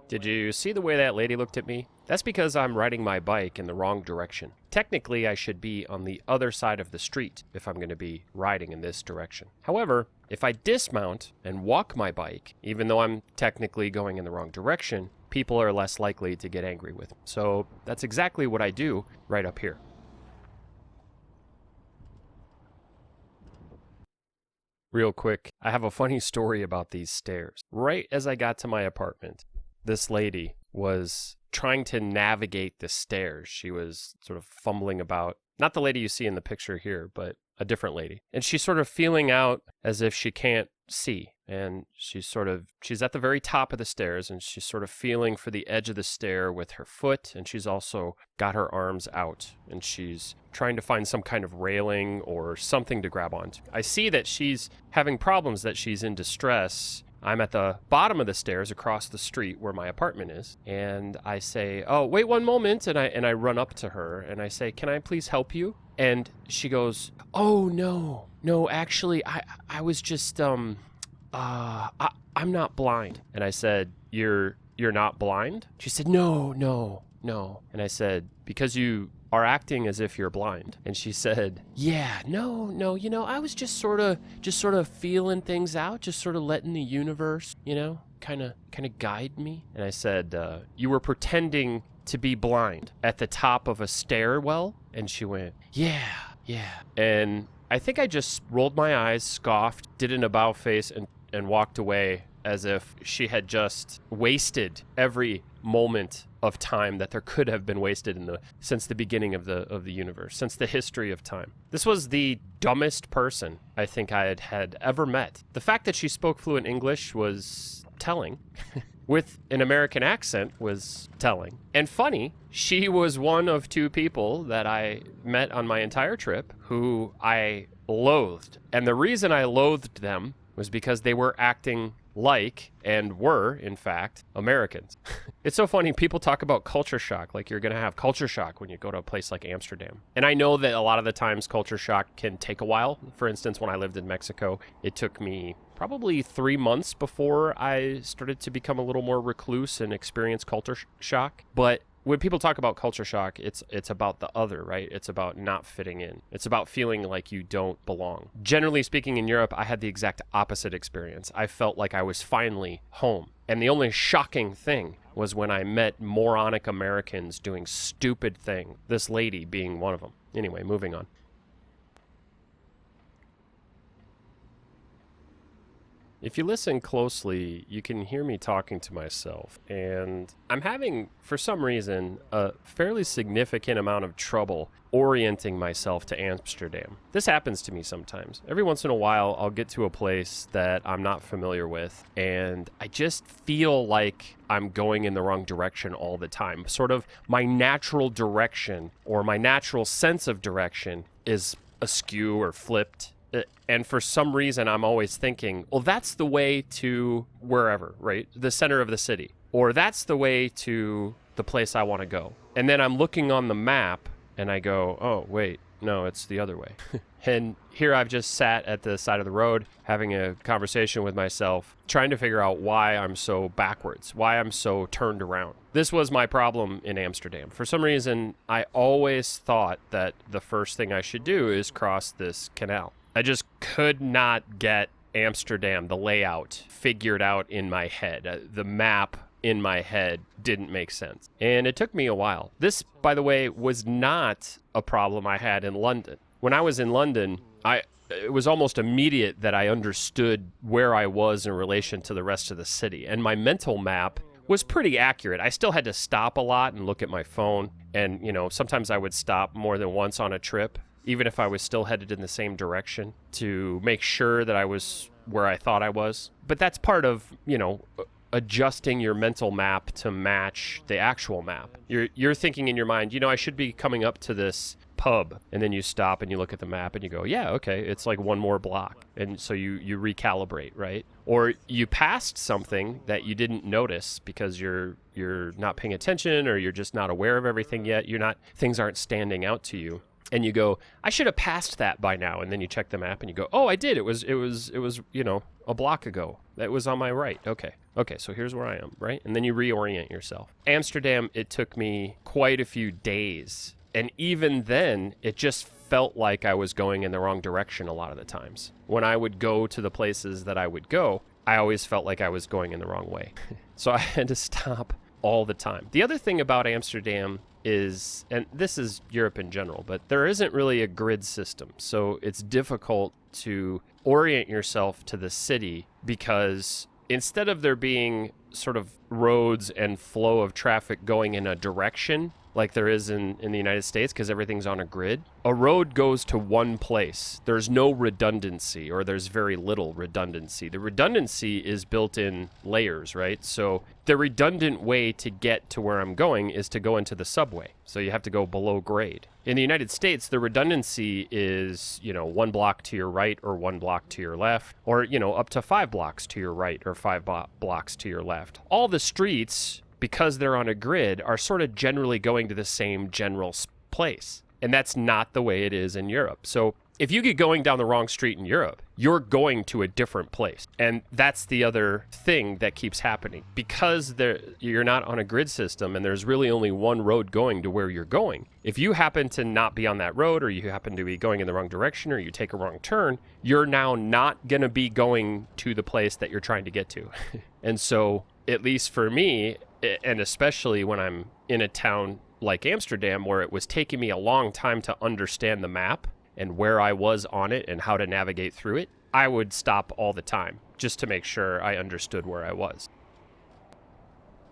Did you see the way that lady looked at me? That's because I'm riding my bike in the wrong direction. Technically, I should be on the other side of the street if I'm going to be riding in this direction. However, if I dismount and walk my bike, even though I'm technically going in the wrong direction, people are less likely to get angry with me. So that's exactly what I do right up here. Real quick, I have a funny story about these stairs. Right as I got to my apartment, this lady was trying to navigate the stairs. She was sort of fumbling about. Not the lady you see in the picture here, but a different lady. And she's sort of feeling out as if she can't see. And she's at the very top of the stairs, and she's sort of feeling for the edge of the stair with her foot. And she's also got her arms out, and she's trying to find some kind of railing or something to grab onto. I see that she's having problems, that she's in distress. I'm at the bottom of the stairs across the street where my apartment is, and I say, "Oh, wait one moment," and I run up to her and I say, "Can I please help you?" And she goes, "Oh, no, actually, I was just, I'm not blind." And I said, You're not blind?" She said, No. And I said, "Because you are acting as if you're blind." And she said, "Yeah, no, I was just sort of feeling things out, just sort of letting the universe, kind of guide me." And I said, "You were pretending to be blind at the top of a stairwell?" And she went, Yeah. And I think I just rolled my eyes, scoffed, did an about face, and walked away as if she had just wasted every moment of time that there could have been wasted since the beginning of the universe, since the history of time. This was the dumbest person I think I had ever met. The fact that she spoke fluent English was telling. With an American accent was telling. And funny, she was one of two people that I met on my entire trip who I loathed. And the reason I loathed them was because they were acting like, and were, in fact, Americans. It's so funny, people talk about culture shock, like you're going to have culture shock when you go to a place like Amsterdam. And I know that a lot of the times culture shock can take a while. For instance, when I lived in Mexico, it took me probably 3 months before I started to become a little more recluse and experience culture shock. But when people talk about culture shock, it's about the other, right? It's about not fitting in. It's about feeling like you don't belong. Generally speaking, in Europe, I had the exact opposite experience. I felt like I was finally home. And the only shocking thing was when I met moronic Americans doing stupid things, this lady being one of them. Anyway, moving on. If you listen closely, you can hear me talking to myself, and I'm having, for some reason, a fairly significant amount of trouble orienting myself to Amsterdam. This happens to me sometimes. Every once in a while, I'll get to a place that I'm not familiar with, and I just feel like I'm going in the wrong direction all the time. Sort of my natural direction, or my natural sense of direction, is askew or flipped. And for some reason, I'm always thinking, well, that's the way to wherever, right? The center of the city. Or that's the way to the place I want to go. And then I'm looking on the map and I go, oh, wait, no, it's the other way. And here I've just sat at the side of the road having a conversation with myself, trying to figure out why I'm so backwards, why I'm so turned around. This was my problem in Amsterdam. For some reason, I always thought that the first thing I should do is cross this canal. I just could not get Amsterdam, the layout, figured out in my head. The map in my head didn't make sense. And it took me a while. This, by the way, was not a problem I had in London. When I was in London, it was almost immediate that I understood where I was in relation to the rest of the city. And my mental map was pretty accurate. I still had to stop a lot and look at my phone. And, sometimes I would stop more than once on a trip, even if I was still headed in the same direction, to make sure that I was where I thought I was. But that's part of, adjusting your mental map to match the actual map. You're thinking in your mind, I should be coming up to this pub. And then you stop and you look at the map and you go, yeah, okay, it's like one more block. And so you recalibrate, right? Or you passed something that you didn't notice because you're not paying attention, or you're just not aware of everything yet. Things aren't standing out to you. And you go, I should have passed that by now. And then you check the map and you go, oh, I did. It was, a block ago. that was on my right. Okay, so here's where I am, right? And then you reorient yourself. Amsterdam, it took me quite a few days. And even then, it just felt like I was going in the wrong direction a lot of the times. When I would go to the places that I would go, I always felt like I was going in the wrong way. So I had to stop all the time. The other thing about Amsterdam is, and this is Europe in general, but there isn't really a grid system. So it's difficult to orient yourself to the city because instead of there being sort of roads and flow of traffic going in a direction like there is in the United States because everything's on a grid, a road goes to one place. There's no redundancy, or there's very little redundancy. The redundancy is built in layers, right? So the redundant way to get to where I'm going is to go into the subway. So you have to go below grade. In the United States, the redundancy is, 1 block to your right or 1 block to your left, or, up to 5 blocks to your right or 5 blocks to your left. All the streets, because they're on a grid, are sort of generally going to the same general place. And that's not the way it is in Europe. So if you get going down the wrong street in Europe, you're going to a different place. And that's the other thing that keeps happening. Because you're not on a grid system and there's really only one road going to where you're going, if you happen to not be on that road, or you happen to be going in the wrong direction, or you take a wrong turn, you're now not going to be going to the place that you're trying to get to. And so, at least for me, and especially when I'm in a town like Amsterdam, where it was taking me a long time to understand the map and where I was on it and how to navigate through it, I would stop all the time just to make sure I understood where I was.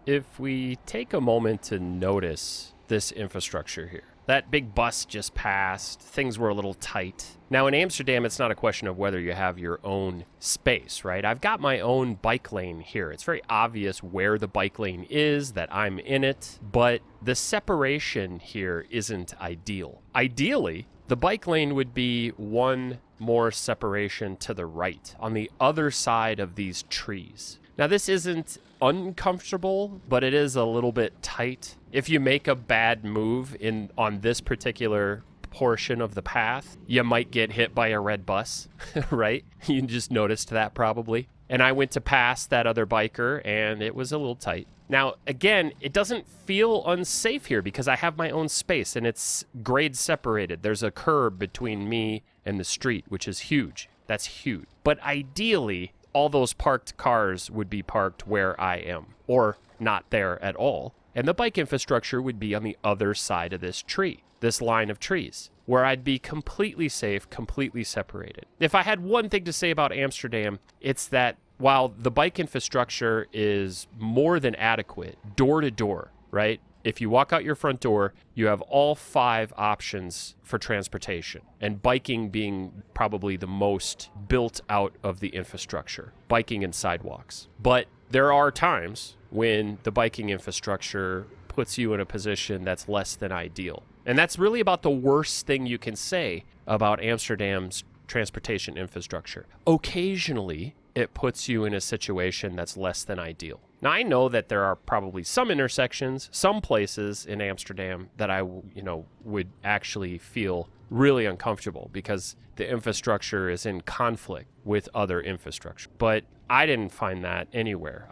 If we take a moment to notice this infrastructure here, that big bus just passed, things were a little tight. Now in Amsterdam, it's not a question of whether you have your own space, right? I've got my own bike lane here. It's very obvious where the bike lane is, that I'm in it, but the separation here isn't ideal. Ideally, the bike lane would be one more separation to the right, on the other side of these trees. Now this isn't uncomfortable, but it is a little bit tight. If you make a bad move on this particular portion of the path, you might get hit by a red bus, right? You just noticed that probably. And I went to pass that other biker and it was a little tight. Now, again, it doesn't feel unsafe here because I have my own space and it's grade separated. There's a curb between me and the street, which is huge. That's huge. But ideally, all those parked cars would be parked where I am, or not there at all. And the bike infrastructure would be on the other side of this tree, this line of trees, where I'd be completely safe, completely separated. If I had one thing to say about Amsterdam, it's that while the bike infrastructure is more than adequate, door to door, right? If you walk out your front door, you have all 5 options for transportation, and biking being probably the most built out of the infrastructure, biking and sidewalks. But there are times when the biking infrastructure puts you in a position that's less than ideal. And that's really about the worst thing you can say about Amsterdam's transportation infrastructure. Occasionally, it puts you in a situation that's less than ideal. Now, I know that there are probably some intersections, some places in Amsterdam that I, would actually feel really uncomfortable because the infrastructure is in conflict with other infrastructure. But I didn't find that anywhere.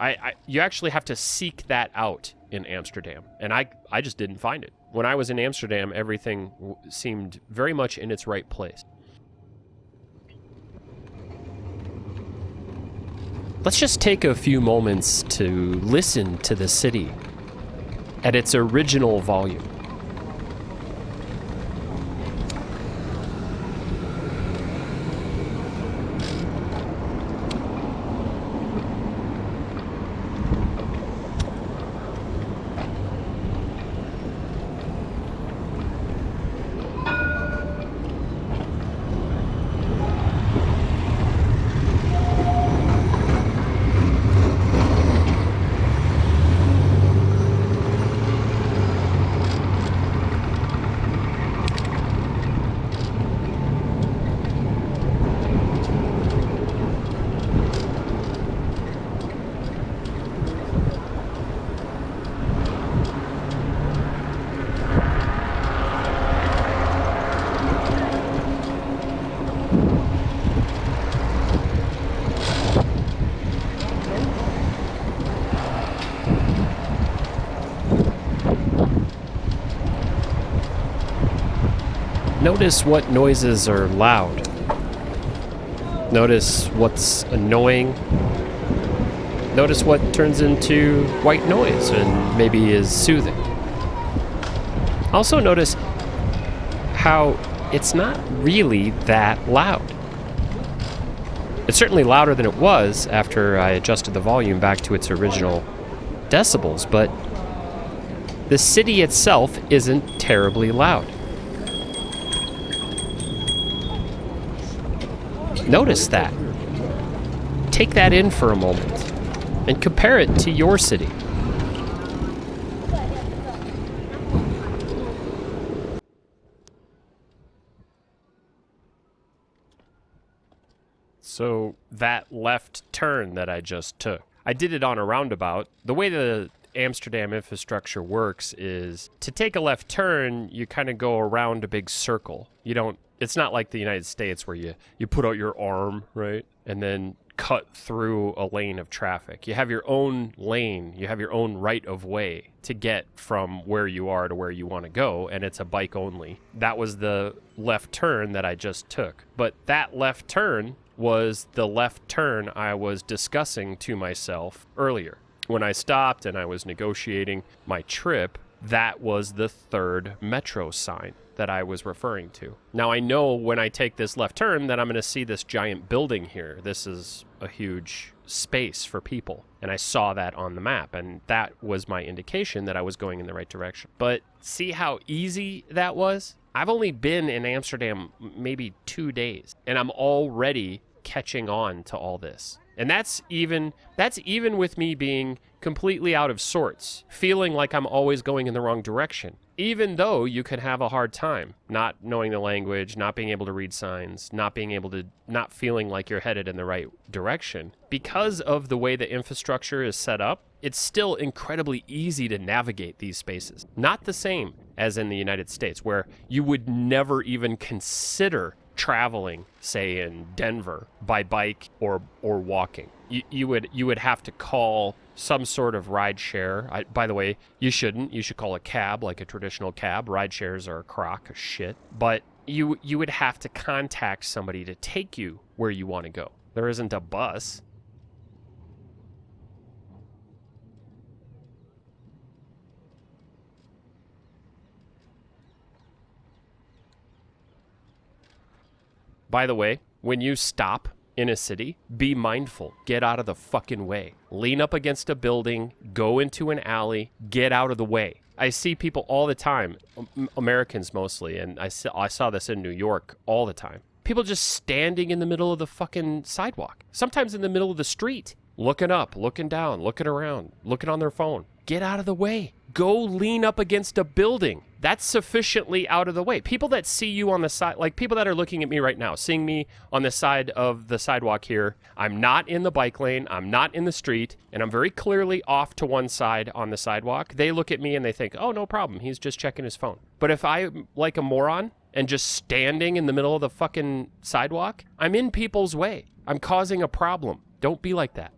You actually have to seek that out in Amsterdam, and I just didn't find it. When I was in Amsterdam, everything seemed very much in its right place. Let's just take a few moments to listen to the city at its original volume. Notice what noises are loud. Notice what's annoying. Notice what turns into white noise and maybe is soothing. Also notice how it's not really that loud. It's certainly louder than it was after I adjusted the volume back to its original decibels, but the city itself isn't terribly loud. Notice that. Take that in for a moment and compare it to your city. So that left turn that I just took, I did it on a roundabout. The way the Amsterdam infrastructure works is to take a left turn, you kind of go around a big circle. It's not like the United States where you put out your arm, right? And then cut through a lane of traffic. You have your own lane, you have your own right of way to get from where you are to where you want to go, and it's a bike only. That was the left turn that I just took. But that left turn was the left turn I was discussing to myself earlier. When I stopped and I was negotiating my trip, that was the third metro sign that I was referring to. Now I know when I take this left turn that I'm going to see this giant building here. This is a huge space for people. And I saw that on the map, and that was my indication that I was going in the right direction. But see how easy that was? I've only been in Amsterdam maybe 2 days, and I'm already catching on to all this. And that's even with me being completely out of sorts, feeling like I'm always going in the wrong direction. Even though you could have a hard time not knowing the language, not being able to read signs, not feeling like you're headed in the right direction. Because of the way the infrastructure is set up, it's still incredibly easy to navigate these spaces. Not the same as in the United States, where you would never even consider traveling, say in Denver, by bike or walking. You would have to call some sort of ride share. By the way, you shouldn't. You should call a cab, like a traditional cab. Ride shares are a crock of shit. But you would have to contact somebody to take you where you want to go. There isn't a bus. By the way, when you stop in a city, be mindful. Get out of the fucking way. Lean up against a building, go into an alley, get out of the way. I see people all the time, Americans mostly, and I saw this in New York all the time. People just standing in the middle of the fucking sidewalk, sometimes in the middle of the street, looking up, looking down, looking around, looking on their phone. Get out of the way. Go lean up against a building. That's sufficiently out of the way. People that see you on the side, like people that are looking at me right now, seeing me on the side of the sidewalk here, I'm not in the bike lane, I'm not in the street, and I'm very clearly off to one side on the sidewalk. They look at me and they think, oh, no problem, he's just checking his phone. But if I'm like a moron and just standing in the middle of the fucking sidewalk, I'm in people's way. I'm causing a problem. Don't be like that.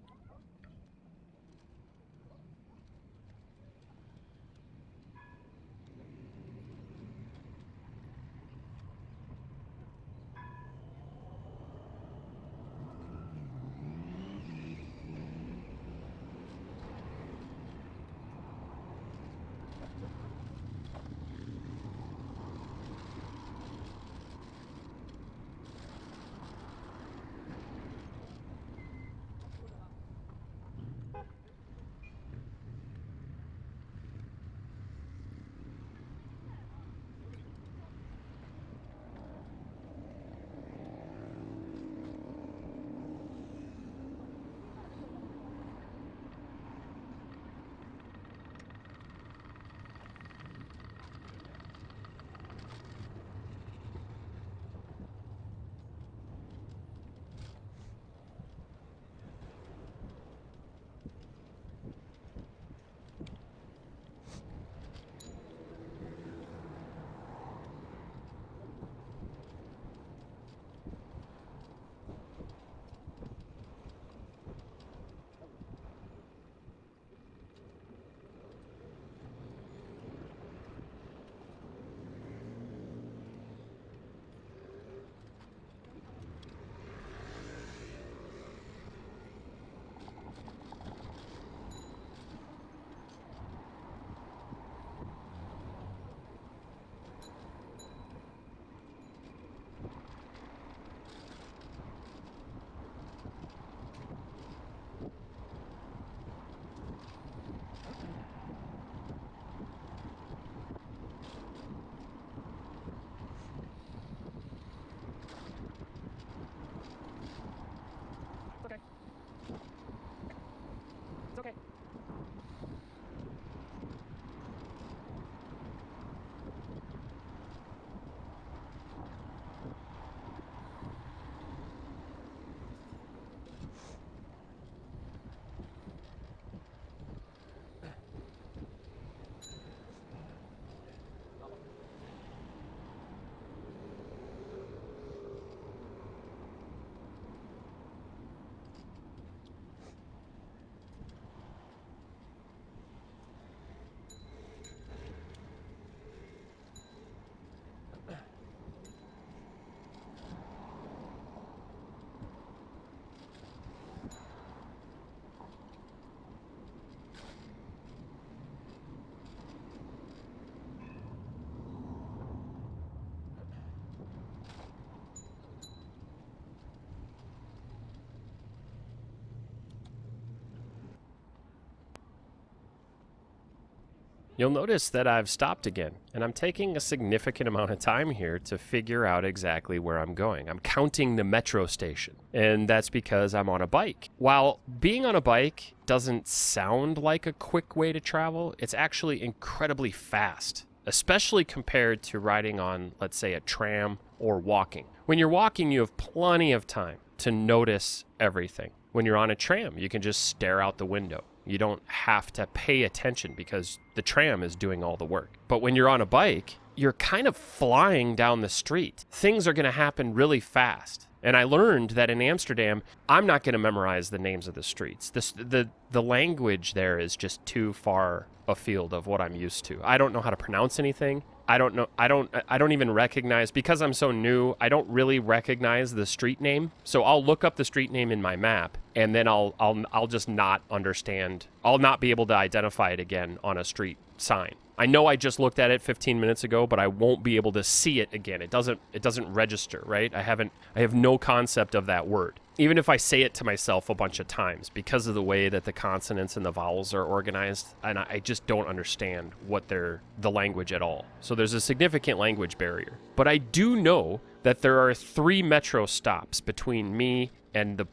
you'll notice that I've stopped again, and I'm taking a significant amount of time here to figure out exactly where I'm going. I'm counting the metro station, and that's because I'm on a bike. While being on a bike doesn't sound like a quick way to travel, it's actually incredibly fast, especially compared to riding on, let's say, a tram or walking. When you're walking, you have plenty of time to notice everything. When you're on a tram, you can just stare out the window. You don't have to pay attention because the tram is doing all the work. But when you're on a bike, you're kind of flying down the street. Things are going to happen really fast. And I learned that in Amsterdam, I'm not going to memorize the names of the streets. The language there is just too far afield of what I'm used to. I don't know how to pronounce anything. I don't even recognize, because I'm so new, I don't really recognize the street name. So I'll look up the street name in my map, and then I'll just not understand. I'll not be able to identify it again on a street sign. I know I just looked at it 15 minutes ago, but I won't be able to see it again. It doesn't register, right? I have no concept of that word. Even if I say it to myself a bunch of times, because of the way that the consonants and the vowels are organized, and I just don't understand the language at all. So there's a significant language barrier. But I do know that there are 3 metro stops between me and the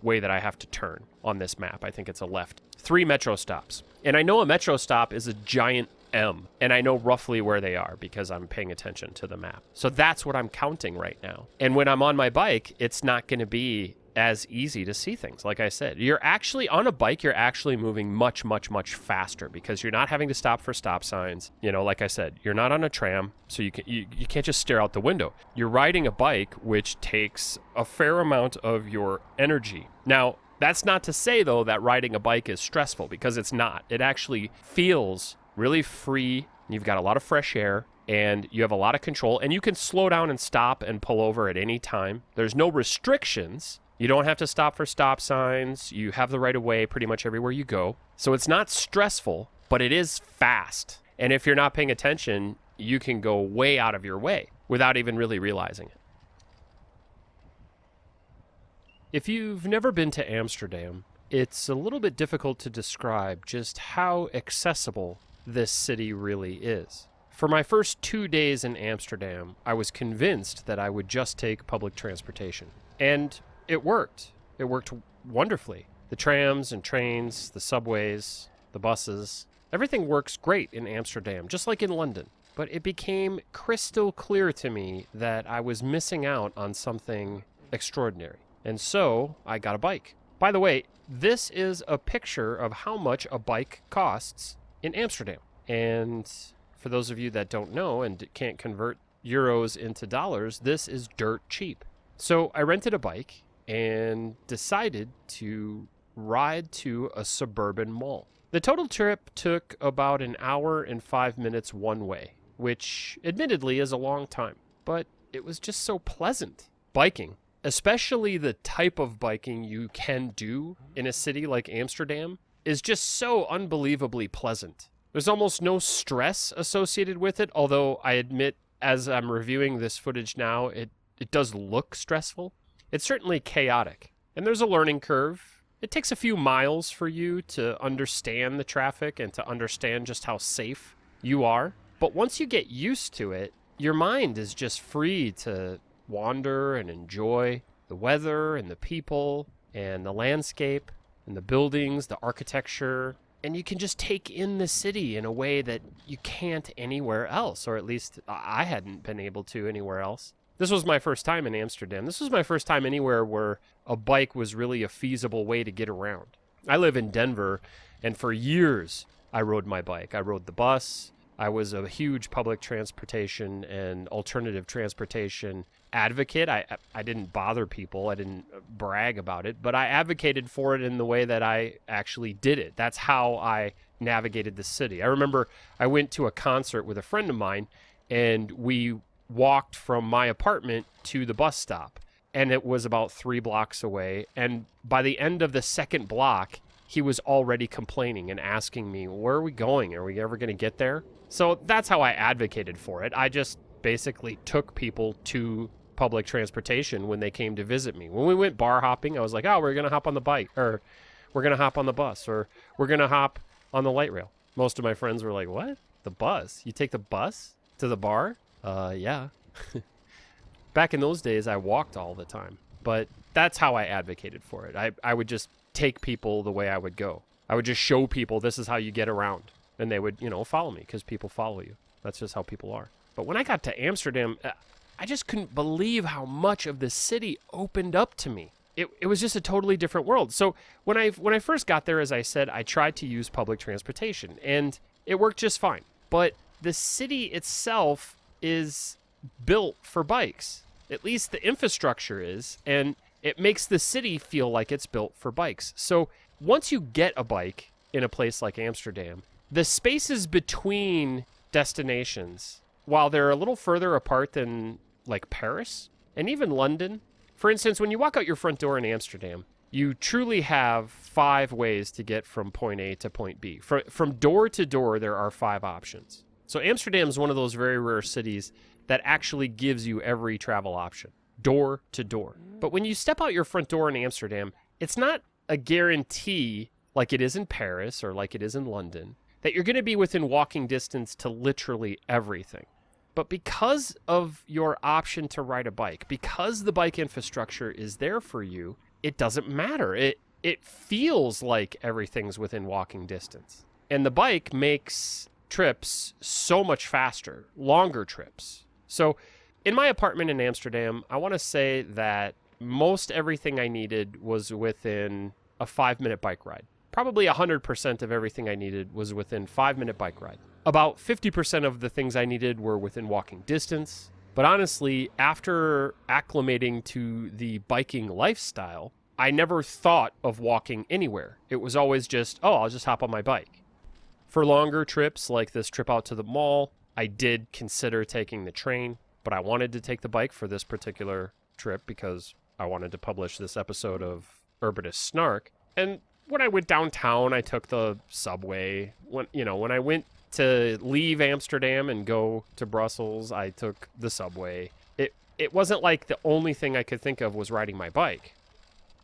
way that I have to turn on this map. I think it's a left. 3 metro stops. And I know a metro stop is a giant M, and I know roughly where they are because I'm paying attention to the map. So that's what I'm counting right now. And when I'm on my bike, it's not going to be as easy to see things. Like I said, you're actually on a bike, you're actually moving much, much, much faster because you're not having to stop for stop signs. You know, like I said, you're not on a tram, so you can't just stare out the window. You're riding a bike, which takes a fair amount of your energy. Now, that's not to say, though, that riding a bike is stressful, because it's not. It actually feels really free. You've got a lot of fresh air, and you have a lot of control, and you can slow down and stop and pull over at any time. There's no restrictions. You don't have to stop for stop signs. You have the right of way pretty much everywhere you go. So it's not stressful, but it is fast. And if you're not paying attention, you can go way out of your way without even really realizing it. If you've never been to Amsterdam, it's a little bit difficult to describe just how accessible this city really is. For my first 2 days in Amsterdam, I was convinced that I would just take public transportation. And it worked. It worked wonderfully. The trams and trains, the subways, the buses, everything works great in Amsterdam, just like in London. But it became crystal clear to me that I was missing out on something extraordinary. And so I got a bike. By the way, this is a picture of how much a bike costs in Amsterdam. And for those of you that don't know and can't convert euros into dollars, this is dirt cheap. So I rented a bike and decided to ride to a suburban mall. The total trip took about an hour and 5 minutes one way, which admittedly is a long time, but it was just so pleasant. Biking, especially the type of biking you can do in a city like Amsterdam, is just so unbelievably pleasant. There's almost no stress associated with it, although I admit, as I'm reviewing this footage now, it does look stressful. It's certainly chaotic, and there's a learning curve. It takes a few miles for you to understand the traffic and to understand just how safe you are. But once you get used to it, your mind is just free to wander and enjoy the weather and the people and the landscape and the buildings, the architecture, and you can just take in the city in a way that you can't anywhere else, or at least I hadn't been able to anywhere else. This was my first time in Amsterdam. This was my first time anywhere where a bike was really a feasible way to get around. I live in Denver, and for years I rode my bike. I rode the bus. I was a huge public transportation and alternative transportation advocate. I didn't bother people. I didn't brag about it, but I advocated for it in the way that I actually did it. That's how I navigated the city. I remember I went to a concert with a friend of mine, and we walked from my apartment to the bus stop, and it was about 3 blocks away. And by the end of the second block, he was already complaining and asking me, where are we going? Are we ever going to get there? So that's how I advocated for it. I just basically took people to public transportation when they came to visit me. When we went bar hopping, I was like, oh, we're going to hop on the bike, or we're going to hop on the bus, or we're going to hop on the light rail. Most of my friends were like, what? The bus? You take the bus to the bar? Yeah. Back in those days, I walked all the time. But that's how I advocated for it. I would just take people the way I would go. I would just show people this is how you get around. And they would, follow me because people follow you. That's just how people are. But when I got to Amsterdam, I just couldn't believe how much of the city opened up to me. It was just a totally different world. So when I first got there, as I said, I tried to use public transportation, and it worked just fine. But the city itself is built for bikes. At least the infrastructure is, and it makes the city feel like it's built for bikes. So once you get a bike in a place like Amsterdam, the spaces between destinations, while they're a little further apart than like Paris and even London. For instance, when you walk out your front door in Amsterdam, you truly have 5 ways to get from point A to point B. From door to door, there are 5 options. So Amsterdam is one of those very rare cities that actually gives you every travel option, door to door. But when you step out your front door in Amsterdam, it's not a guarantee like it is in Paris or like it is in London that you're going to be within walking distance to literally everything. But because of your option to ride a bike, because the bike infrastructure is there for you, it doesn't matter. It feels like everything's within walking distance. And the bike makes trips so much faster, longer trips. So in my apartment in Amsterdam, I want to say that most everything I needed was within a 5-minute bike ride. Probably 100% of everything I needed was within 5-minute bike ride. About 50% of the things I needed were within walking distance. But honestly, after acclimating to the biking lifestyle, I never thought of walking anywhere. It was always just, I'll just hop on my bike. For longer trips, like this trip out to the mall, I did consider taking the train, but I wanted to take the bike for this particular trip because I wanted to publish this episode of Urbanist Snark. And when I went downtown, I took the subway. When I went to leave Amsterdam and go to Brussels, I took the subway. It wasn't like the only thing I could think of was riding my bike.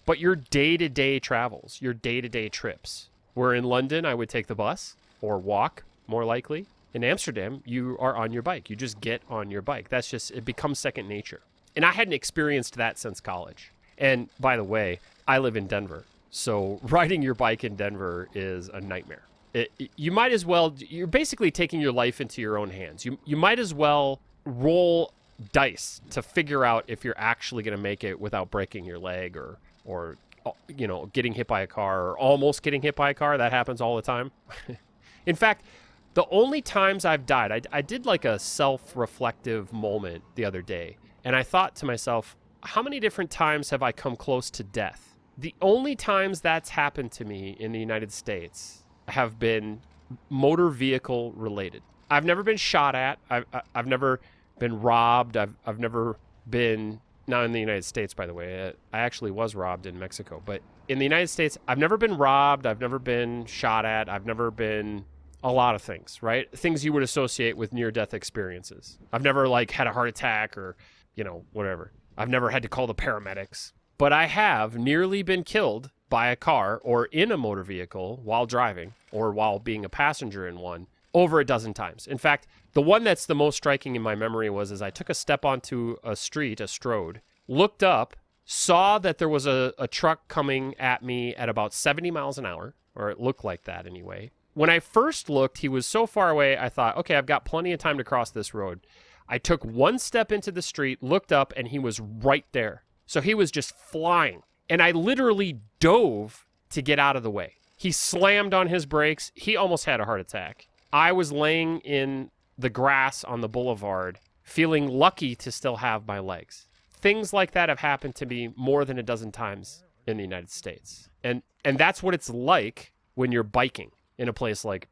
But your day-to-day travels, your day-to-day trips. Where in London, I would take the bus or walk, more likely. In Amsterdam, you are on your bike. You just get on your bike. It becomes second nature. And I hadn't experienced that since college. And by the way, I live in Denver. So riding your bike in Denver is a nightmare. You might as well, you're basically taking your life into your own hands. You might as well roll dice to figure out if you're actually going to make it without breaking your leg or getting hit by a car or almost getting hit by a car. That happens all the time. In fact, the only times I've died, I did like a self-reflective moment the other day. And I thought to myself, how many different times have I come close to death? The only times that's happened to me in the United States have been motor vehicle related. I've never been shot at. I've never been robbed. I've never been, not in the United States, by the way. I actually was robbed in Mexico. But in the United States, I've never been robbed. I've never been shot at. I've never been a lot of things, right? Things you would associate with near-death experiences. I've never had a heart attack or, whatever. I've never had to call the paramedics. But I have nearly been killed by a car or in a motor vehicle while driving or while being a passenger in one over a dozen times. In fact, the one that's the most striking in my memory was I took a step onto a street, a strode, looked up, saw that there was a truck coming at me at about 70 miles an hour, or it looked like that anyway. When I first looked, he was so far away, I thought, okay, I've got plenty of time to cross this road. I took one step into the street, looked up, and he was right there. So he was just flying. And I literally dove to get out of the way. He slammed on his brakes. He almost had a heart attack. I was laying in the grass on the boulevard, feeling lucky to still have my legs. Things like that have happened to me more than a dozen times in the United States. And that's what it's like when you're biking in a place like,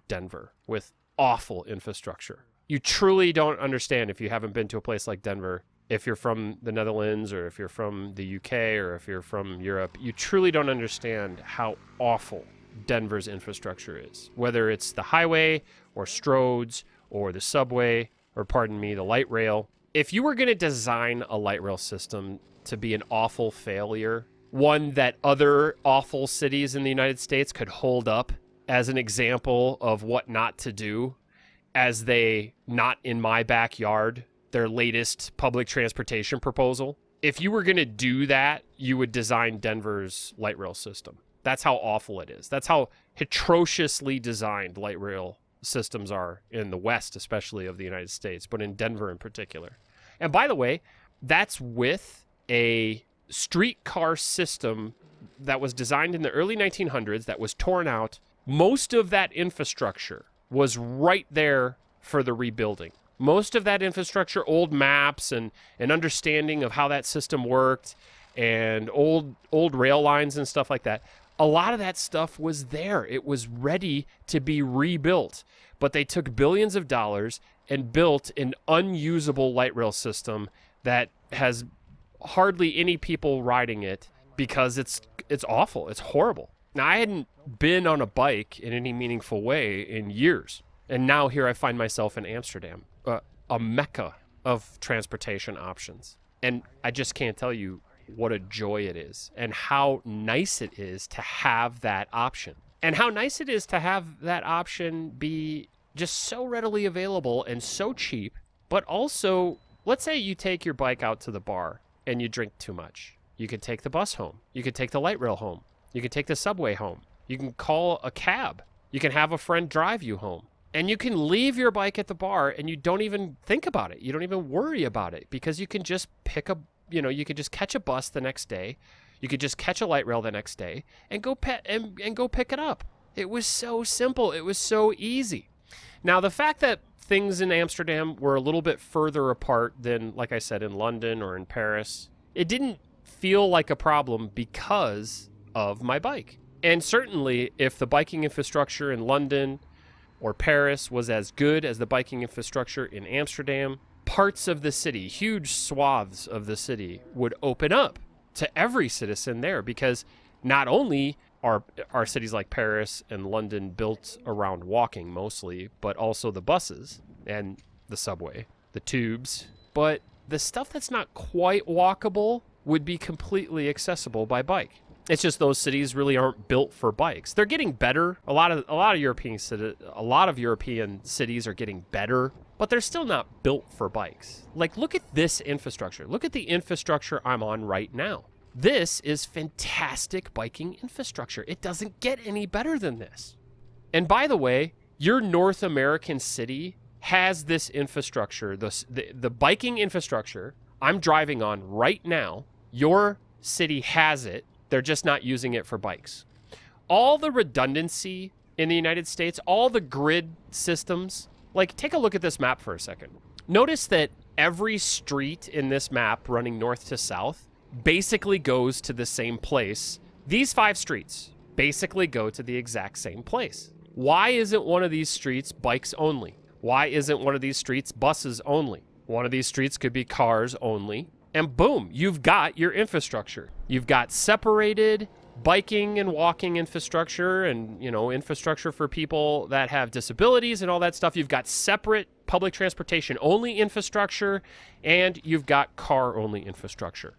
Denver with awful infrastructure. You truly don't understand if you haven't been to a place like Denver. If you're from the Netherlands or if you're from the UK or if you're from Europe, you truly don't understand how awful Denver's infrastructure is. Whether it's the highway or Stroads or the subway or, the light rail. If you were going to design a light rail system to be an awful failure, one that other awful cities in the United States could hold up as an example of what not to do as they not in my backyard, their latest public transportation proposal. If you were going to do that, you would design Denver's light rail system. That's how awful it is. That's how atrociously designed light rail systems are in the West, especially of the United States, but in Denver in particular. And by the way, that's with a streetcar system that was designed in the early 1900s that was torn out. Most of that infrastructure was right there for the rebuilding. Most of that infrastructure, old maps and an understanding of how that system worked and old rail lines and stuff like that, a lot of that stuff was there. It was ready to be rebuilt. But they took billions of dollars and built an unusable light rail system that has hardly any people riding it because it's awful. It's horrible. Now, I hadn't been on a bike in any meaningful way in years. And now here I find myself in Amsterdam, a mecca of transportation options. And I just can't tell you what a joy it is and how nice it is to have that option. And how nice it is to have that option be just so readily available and so cheap. But also, let's say you take your bike out to the bar and you drink too much. You could take the bus home. You could take the light rail home. You can take the subway home. You can call a cab. You can have a friend drive you home. And you can leave your bike at the bar and you don't even think about it. You don't even worry about it because you can just you could just catch a bus the next day. You could just catch a light rail the next day and go go pick it up. It was so simple. It was so easy. Now, the fact that things in Amsterdam were a little bit further apart than, like I said, in London or in Paris, it didn't feel like a problem because of my bike. And certainly, if the biking infrastructure in London or Paris was as good as the biking infrastructure in Amsterdam, parts of the city, huge swaths of the city, would open up to every citizen there because not only are cities like Paris and London built around walking mostly, but also the buses and the subway, the tubes, but the stuff that's not quite walkable would be completely accessible by bike. It's just those cities really aren't built for bikes. They're getting better. A lot of European cities are getting better, but they're still not built for bikes. Like, look at this infrastructure. Look at the infrastructure I'm on right now. This is fantastic biking infrastructure. It doesn't get any better than this. And by the way, your North American city has this infrastructure, the biking infrastructure I'm driving on right now. Your city has it. They're just not using it for bikes. All the redundancy in the United States, all the grid systems, like, take a look at this map for a second. Notice that every street in this map running north to south basically goes to the same place. These 5 streets basically go to the exact same place. Why isn't one of these streets bikes only? Why isn't one of these streets buses only? One of these streets could be cars only. And boom, you've got your infrastructure. You've got separated biking and walking infrastructure and, infrastructure for people that have disabilities and all that stuff. You've got separate public transportation only infrastructure, and you've got car only infrastructure.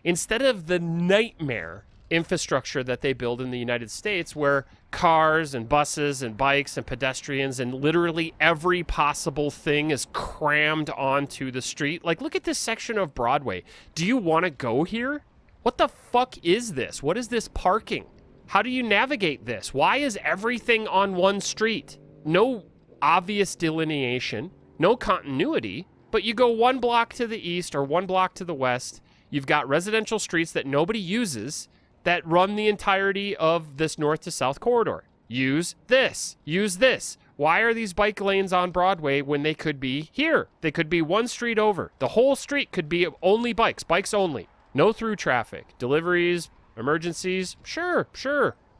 Instead of the nightmare infrastructure that they build in the United States where cars and buses and bikes and pedestrians and literally every possible thing is crammed onto the street. Like, look at this section of Broadway. Do you want to go here? What the fuck is this? What is this parking? How do you navigate this? Why is everything on one street? No obvious delineation, no continuity, but you go 1 block to the east or 1 block to the west. You've got residential streets that nobody uses that run the entirety of this north to south corridor. Use this. Use this. Why are these bike lanes on Broadway when they could be here? They could be 1 street over. The whole street could be only bikes only. No through traffic. Deliveries, emergencies, sure,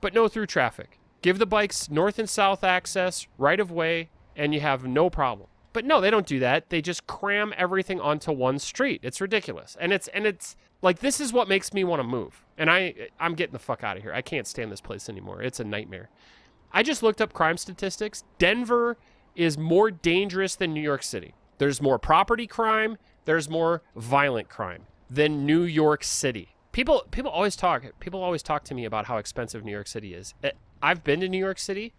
but no through traffic. Give the bikes north and south access, right of way, and you have no problem. But no, they don't do that. They just cram everything onto 1 street. It's ridiculous. And it's like, this is what makes me want to move. And I'm getting the fuck out of here. I can't stand this place anymore. It's a nightmare. I just looked up crime statistics. Denver is more dangerous than New York City. There's more property crime. There's more violent crime than New York City. People always talk to me about how expensive New York City is. I've been to New York City.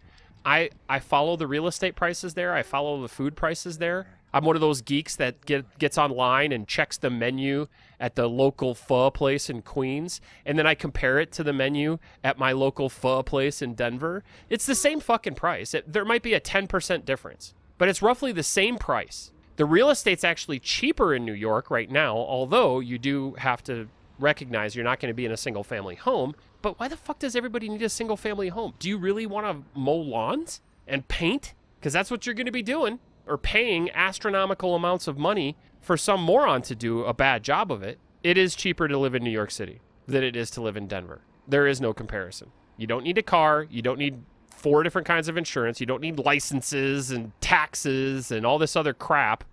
I follow the real estate prices there. I follow the food prices there. I'm one of those geeks that gets online and checks the menu at the local pho place in Queens, and then I compare it to the menu at my local pho place in Denver. It's the same fucking price. There might be a 10% difference, but it's roughly the same price. The real estate's actually cheaper in New York right now, although you do have to recognize you're not going to be in a single-family home. But why the fuck does everybody need a single-family home? Do you really want to mow lawns and paint? Because that's what you're going to be doing. Or paying astronomical amounts of money for some moron to do a bad job of it. It is cheaper to live in New York City than it is to live in Denver. There is no comparison. You don't need a car. You don't need 4 different kinds of insurance. You don't need licenses and taxes and all this other crap.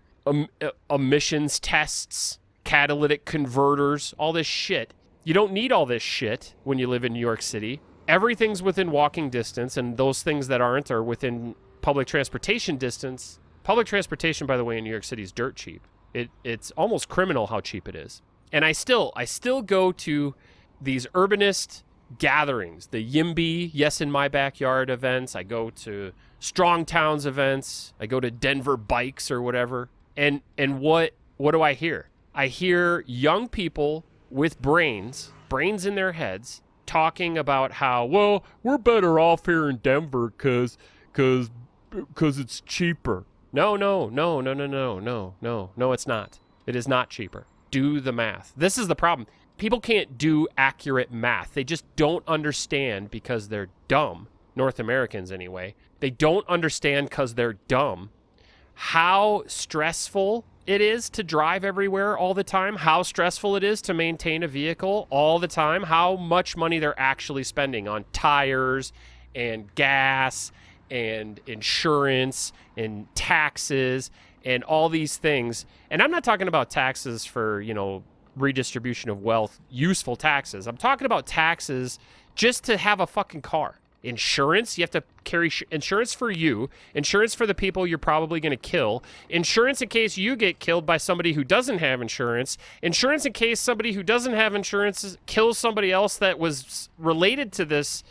Emissions tests, catalytic converters, all this shit. You don't need all this shit when you live in New York City. Everything's within walking distance, and those things that aren't are within public transportation distance. Public transportation, by the way, in New York City is dirt cheap. It's almost criminal how cheap it is. And I still go to these urbanist gatherings, the YIMBY, Yes in My Backyard events. I go to Strong Towns events. I go to Denver Bikes or whatever. And what do I hear? I hear young people with brains in their heads, talking about how, well, we're better off here in Denver because it's cheaper. No, it's not. It is not cheaper. Do the math. This is the problem. People can't do accurate math. They just don't understand because they're dumb. North Americans, anyway. They don't understand because they're dumb how stressful it is to drive everywhere all the time, how stressful it is to maintain a vehicle all the time, how much money they're actually spending on tires and gas and insurance and taxes and all these things. And I'm not talking about taxes for, redistribution of wealth, useful taxes. I'm talking about taxes just to have a fucking car. Insurance, you have to carry insurance for you, insurance for the people you're probably going to kill, insurance in case you get killed by somebody who doesn't have insurance in case somebody who doesn't have insurance kills somebody else that was related to this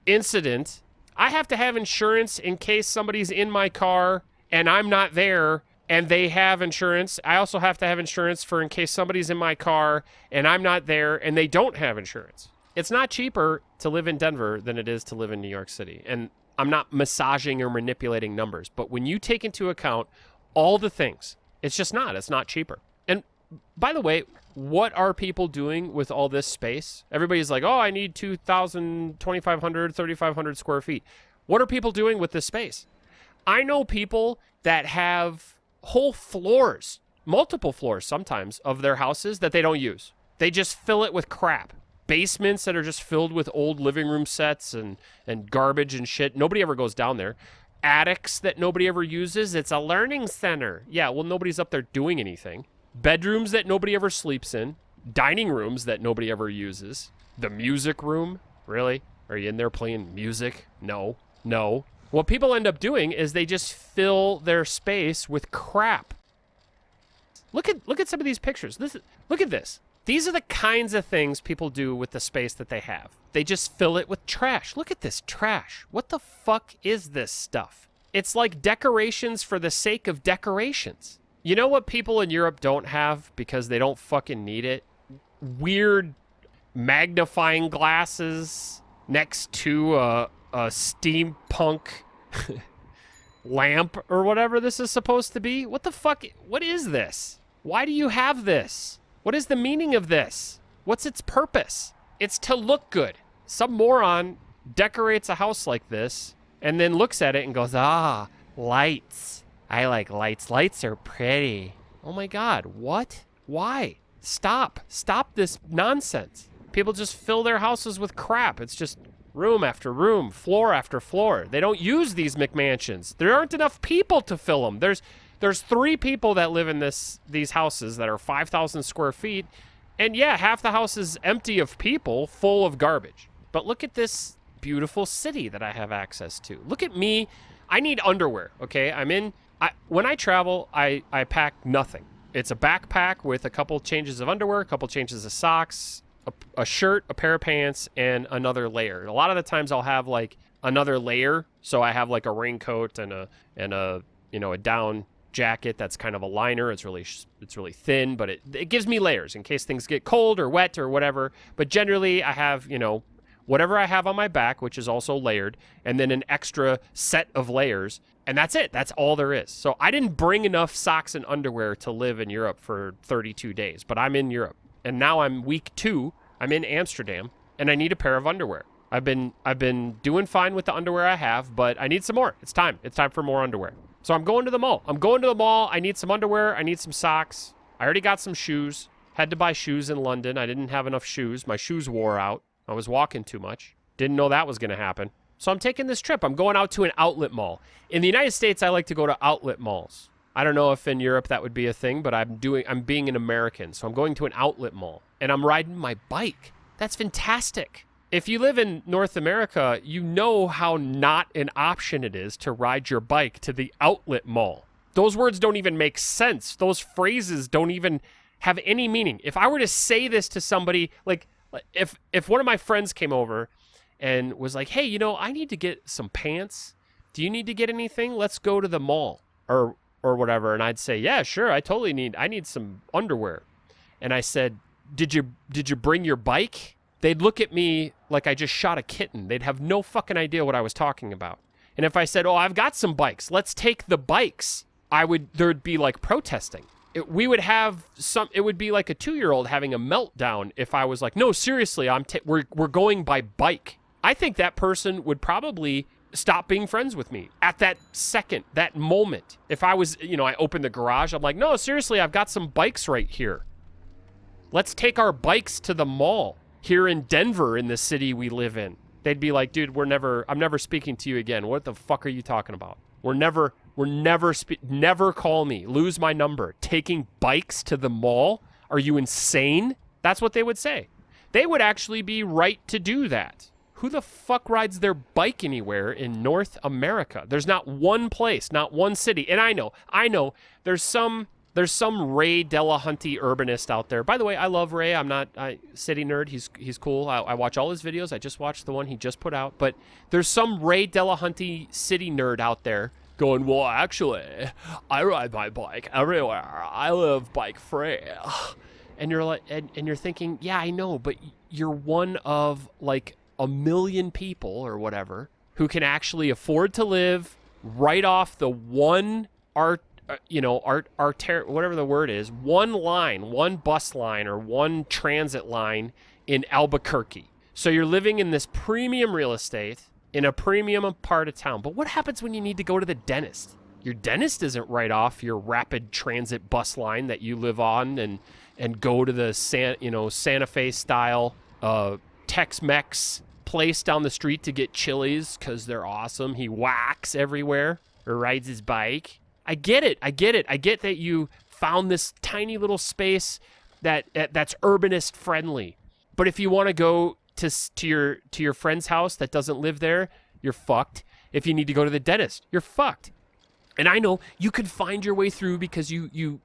incident. I have to have insurance in case somebody's in my car and I'm not there and they have insurance. I also have to have insurance for in case somebody's in my car and I'm not there and they don't have insurance. It's not cheaper to live in Denver than it is to live in New York City. And I'm not massaging or manipulating numbers, but when you take into account all the things, it's not cheaper. And by the way, what are people doing with all this space? Everybody's like, oh, I need 2,000, 2,500, 3,500 square feet. What are people doing with this space? I know people that have whole floors, multiple floors sometimes, of their houses that they don't use. They just fill it with crap. Basements that are just filled with old living room sets and garbage and shit. Nobody ever goes down there. Attics that nobody ever uses. It's a learning center. Yeah, well, nobody's up there doing anything. Bedrooms that nobody ever sleeps in. Dining rooms that nobody ever uses. The music room. Really? Are you in there playing music? No. What people end up doing is they just fill their space with crap. Look at some of these pictures. Look at this. These are the kinds of things people do with the space that they have. They just fill it with trash. Look at this trash. What the fuck is this stuff? It's like decorations for the sake of decorations. You know what people in Europe don't have because they don't fucking need it? Weird magnifying glasses next to a steampunk lamp or whatever this is supposed to be. What the fuck? What is this? Why do you have this? What is the meaning of this? What's its purpose? It's to look good. Some moron decorates a house like this and then looks at it and goes, lights. I like lights. Lights are pretty. Oh my God, what? Why? Stop this nonsense. People just fill their houses with crap. It's just room after room, floor after floor. They don't use these McMansions. There aren't enough people to fill them. There's 3 people that live in these houses that are 5,000 square feet. And yeah, half the house is empty of people, full of garbage. But look at this beautiful city that I have access to. Look at me. I need underwear, okay? When I travel, I pack nothing. It's a backpack with a couple changes of underwear, a couple changes of socks, a shirt, a pair of pants, and another layer. A lot of the times I'll have like another layer, so I have like a raincoat and a a down jacket that's kind of a liner. It's really thin, but it gives me layers in case things get cold or wet or whatever. But generally I have, whatever I have on my back, which is also layered, and then an extra set of layers, and that's it. That's all there is. So I didn't bring enough socks and underwear to live in Europe for 32 days, but I'm in Europe. And now I'm week 2. I'm in Amsterdam, and I need a pair of underwear. I've been doing fine with the underwear I have, but I need some more. It's time. It's time for more underwear. So I'm going to the mall. I need some underwear. I need some socks. I already got some shoes. Had to buy shoes in London. I didn't have enough shoes. My shoes wore out. I was walking too much. Didn't know that was going to happen. So I'm taking this trip. I'm going out to an outlet mall. In the United States, I like to go to outlet malls. I don't know if in Europe that would be a thing, but I'm being an American. So I'm going to an outlet mall, and I'm riding my bike. That's fantastic. If you live in North America, you know how not an option it is to ride your bike to the outlet mall. Those words don't even make sense. Those phrases don't even have any meaning. If I were to say this to somebody, like if one of my friends came over and was like, hey, I need to get some pants. Do you need to get anything? Let's go to the mall or whatever. And I'd say, yeah, sure. I need some underwear. And I said, did you bring your bike? They'd look at me like I just shot a kitten. They'd have no fucking idea what I was talking about. And if I said, oh, I've got some bikes, let's take the bikes, there'd be like protesting. It would be like a 2-year-old having a meltdown if I was like, no, seriously, we're going by bike. I think that person would probably stop being friends with me at that second, that moment. If I was, I opened the garage, I'm like, no, seriously, I've got some bikes right here. Let's take our bikes to the mall here in Denver, in the city we live in. They'd be like, dude, I'm never speaking to you again. What the fuck are you talking about? Never call me. Lose my number. Taking bikes to the mall? Are you insane? That's what they would say. They would actually be right to do that. Who the fuck rides their bike anywhere in North America? There's not one place, not one city. And I know, there's some Ray Delahunty urbanist out there. By the way, I love Ray. I'm not a city nerd. He's cool. I watch all his videos. I just watched the one he just put out. But there's some Ray Delahunty city nerd out there going, well, actually, I ride my bike everywhere. I live bike free. And you're like, and you're thinking, yeah, I know, but you're one of like a million people or whatever who can actually afford to live right off the one whatever the word is, one bus line or one transit line in Albuquerque. So you're living in this premium real estate in a premium part of town. But what happens when you need to go to the dentist? Your dentist isn't right off your rapid transit bus line that you live on and go to the Santa Fe style Tex-Mex place down the street to get Chili's because they're awesome. He whacks everywhere or rides his bike. I get it. I get that you found this tiny little space that's urbanist friendly. But if you want to go to your friend's house that doesn't live there, you're fucked. If you need to go to the dentist, you're fucked. And I know you could find your way through because you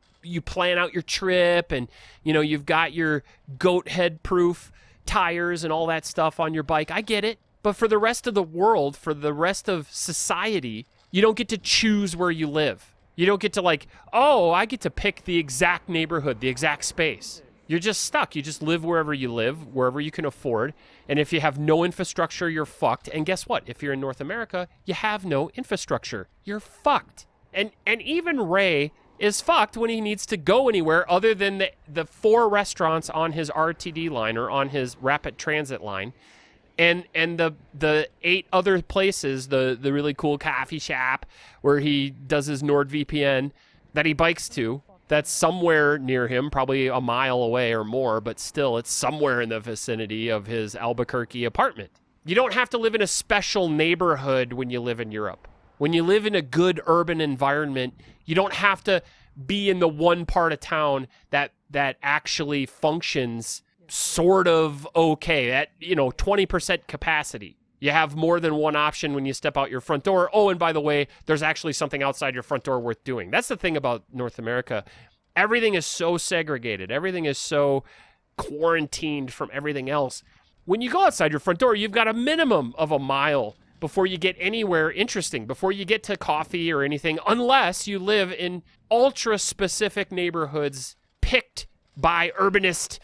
plan out your trip and you've got your goat head proof tires and all that stuff on your bike. I get it. But for the rest of the world, for the rest of society, you don't get to choose where you live. You don't get to I get to pick the exact neighborhood, the exact space. You're just stuck. You just live wherever you live, wherever you can afford. And if you have no infrastructure, you're fucked. And guess what? If you're in North America, you have no infrastructure. You're fucked. And even Ray is fucked when he needs to go anywhere other than the 4 restaurants on his RTD line or on his rapid transit line. And the 8 other places, the really cool coffee shop where he does his NordVPN that he bikes to, that's somewhere near him, probably a mile away or more, but still it's somewhere in the vicinity of his Albuquerque apartment. You don't have to live in a special neighborhood when you live in Europe. When you live in a good urban environment, you don't have to be in the one part of town that actually functions sort of okay at 20% capacity. You have more than one option when you step out your front door. Oh, and by the way, there's actually something outside your front door worth doing. That's the thing about North America. Everything is so segregated. Everything is so quarantined from everything else. When you go outside your front door, you've got a minimum of a mile before you get anywhere interesting, before you get to coffee or anything, unless you live in ultra-specific neighborhoods picked by urbanist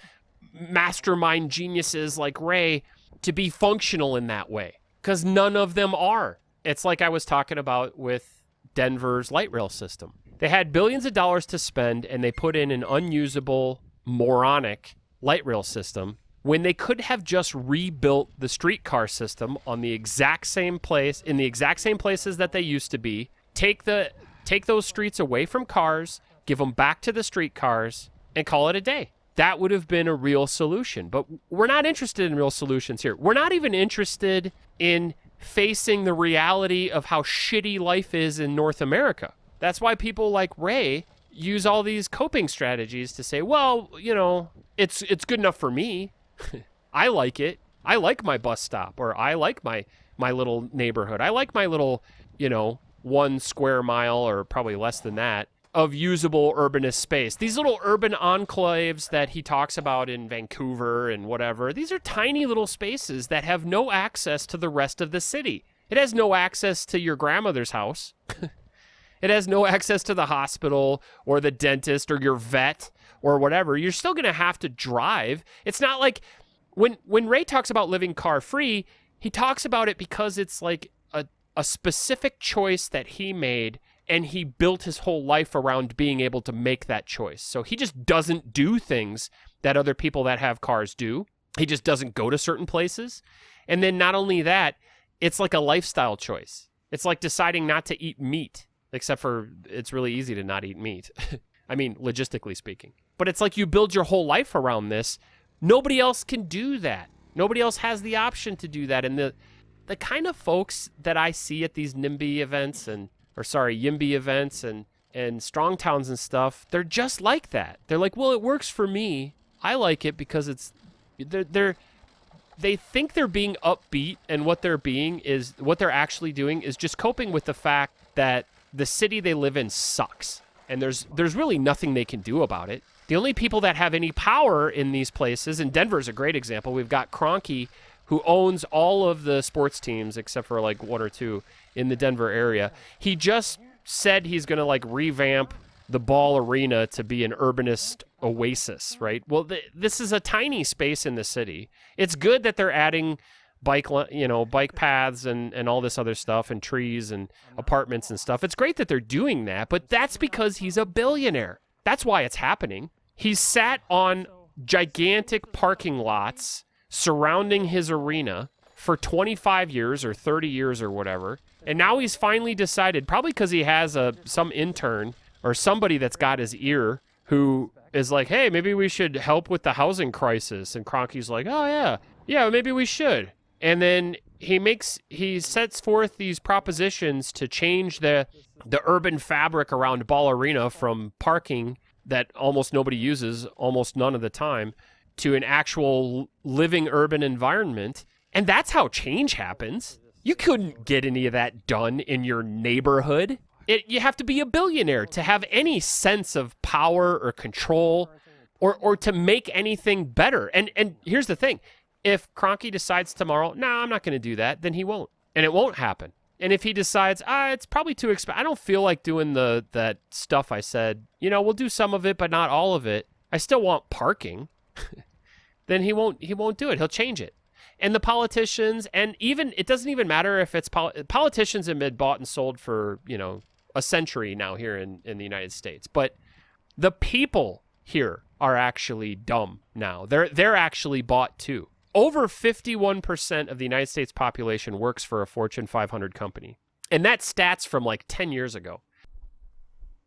mastermind geniuses like Ray to be functional in that way, because none of them are. It's like I was talking about with Denver's light rail system. They had billions of dollars to spend, and they put in an unusable, moronic light rail system when they could have just rebuilt the streetcar system on the exact same place, in the exact same places that they used to be, take those streets away from cars, give them back to the streetcars, and call it a day. That would have been a real solution. But we're not interested in real solutions here. We're not even interested in facing the reality of how shitty life is in North America. That's why people like Ray use all these coping strategies to say, well, you know, it's good enough for me. I like it. I like my bus stop, or I like my little neighborhood. I like my little, 1 square mile, or probably less than that, of usable urbanist space. These little urban enclaves that he talks about in Vancouver and whatever, these are tiny little spaces that have no access to the rest of the city. It has no access to your grandmother's house. It has no access to the hospital or the dentist or your vet or whatever. You're still going to have to drive. It's not like when Ray talks about living car free, he talks about it because it's like a specific choice that he made, and he built his whole life around being able to make that choice. So he just doesn't do things that other people that have cars do. He just doesn't go to certain places. And then not only that, it's like a lifestyle choice. It's like deciding not to eat meat, except for it's really easy to not eat meat. I mean, logistically speaking. But it's like you build your whole life around this. Nobody else can do that. Nobody else has the option to do that. And the kind of folks that I see at these YIMBY events and strong towns and stuff, they're just like that. They're like, well, it works for me. I like it because they think they're being upbeat, and what they're actually doing is just coping with the fact that the city they live in sucks, and there's really nothing they can do about it. The only people that have any power in these places, and Denver's a great example. We've got Kroenke, who owns all of the sports teams except for like 1 or 2 in the Denver area. He just said he's going to like revamp the Ball Arena to be an urbanist oasis, right? Well, this is a tiny space in the city. It's good that they're adding bike paths and all this other stuff, and trees and apartments and stuff. It's great that they're doing that, but that's because he's a billionaire. That's why it's happening. He's sat on gigantic parking lots surrounding his arena for 25 years or 30 years or whatever. And now he's finally decided, probably because he has some intern or somebody that's got his ear who is like, hey, maybe we should help with the housing crisis. And Kroenke's like, oh, yeah, maybe we should. And then he sets forth these propositions to change the urban fabric around Ball Arena from parking that almost nobody uses almost none of the time to an actual living urban environment. And that's how change happens. You couldn't get any of that done in your neighborhood. You have to be a billionaire to have any sense of power or control or to make anything better. And here's the thing. If Kroenke decides tomorrow, I'm not going to do that, then he won't. And it won't happen. And if he decides, it's probably too expensive, I don't feel like doing that stuff I said, we'll do some of it, but not all of it. I still want parking. Then he won't do it. He'll change it. And the politicians, and even, it doesn't even matter if it's politicians have been bought and sold for, a century now here in the United States. But the people here are actually dumb now. They're actually bought too. Over 51% of the United States population works for a Fortune 500 company. And that stats from like 10 years ago.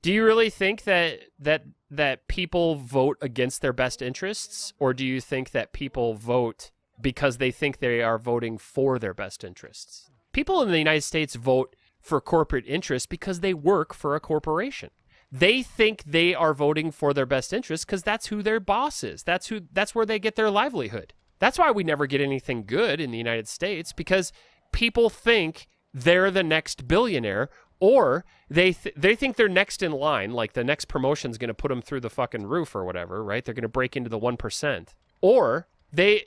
Do you really think that people vote against their best interests? Or do you think that people vote because they think they are voting for their best interests? People in the United States vote for corporate interests because they work for a corporation. They think they are voting for their best interests because that's who their boss is. That's where they get their livelihood. That's why we never get anything good in the United States, because people think they're the next billionaire, or they think they're next in line, like the next promotion's going to put them through the fucking roof or whatever, right? They're going to break into the 1%. or they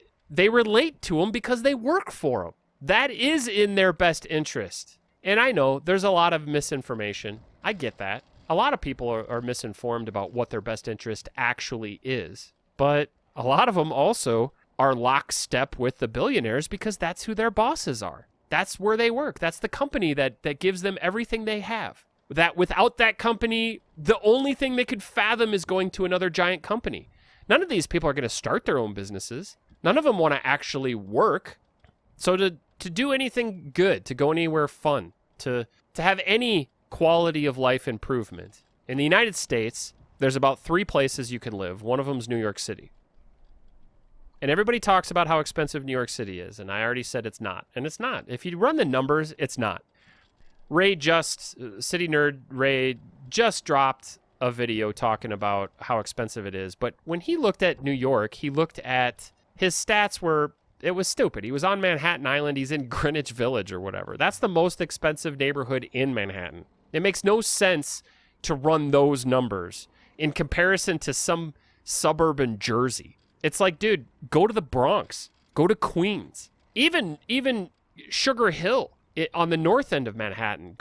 relate to them because they work for them. That is in their best interest. And I know there's a lot of misinformation. I get that. A lot of people are misinformed about what their best interest actually is. But a lot of them also are lockstep with the billionaires because that's who their bosses are. That's where they work. That's the company that gives them everything they have. That without that company, the only thing they could fathom is going to another giant company. None of these people are going to start their own businesses. None of them want to actually work. So to do anything good, to go anywhere fun, to have any quality of life improvement. In the United States, there's about 3 places you can live. One of them is New York City. And everybody talks about how expensive New York City is, and I already said it's not. And it's not. If you run the numbers, it's not. City Nerd Ray just dropped a video talking about how expensive it is. But when he looked at New York, he looked at his stats it was stupid. He was on Manhattan Island. He's in Greenwich Village or whatever. That's the most expensive neighborhood in Manhattan. It makes no sense to run those numbers in comparison to some suburb in Jersey. It's like, dude, go to the Bronx, go to Queens, even Sugar Hill on the north end of Manhattan.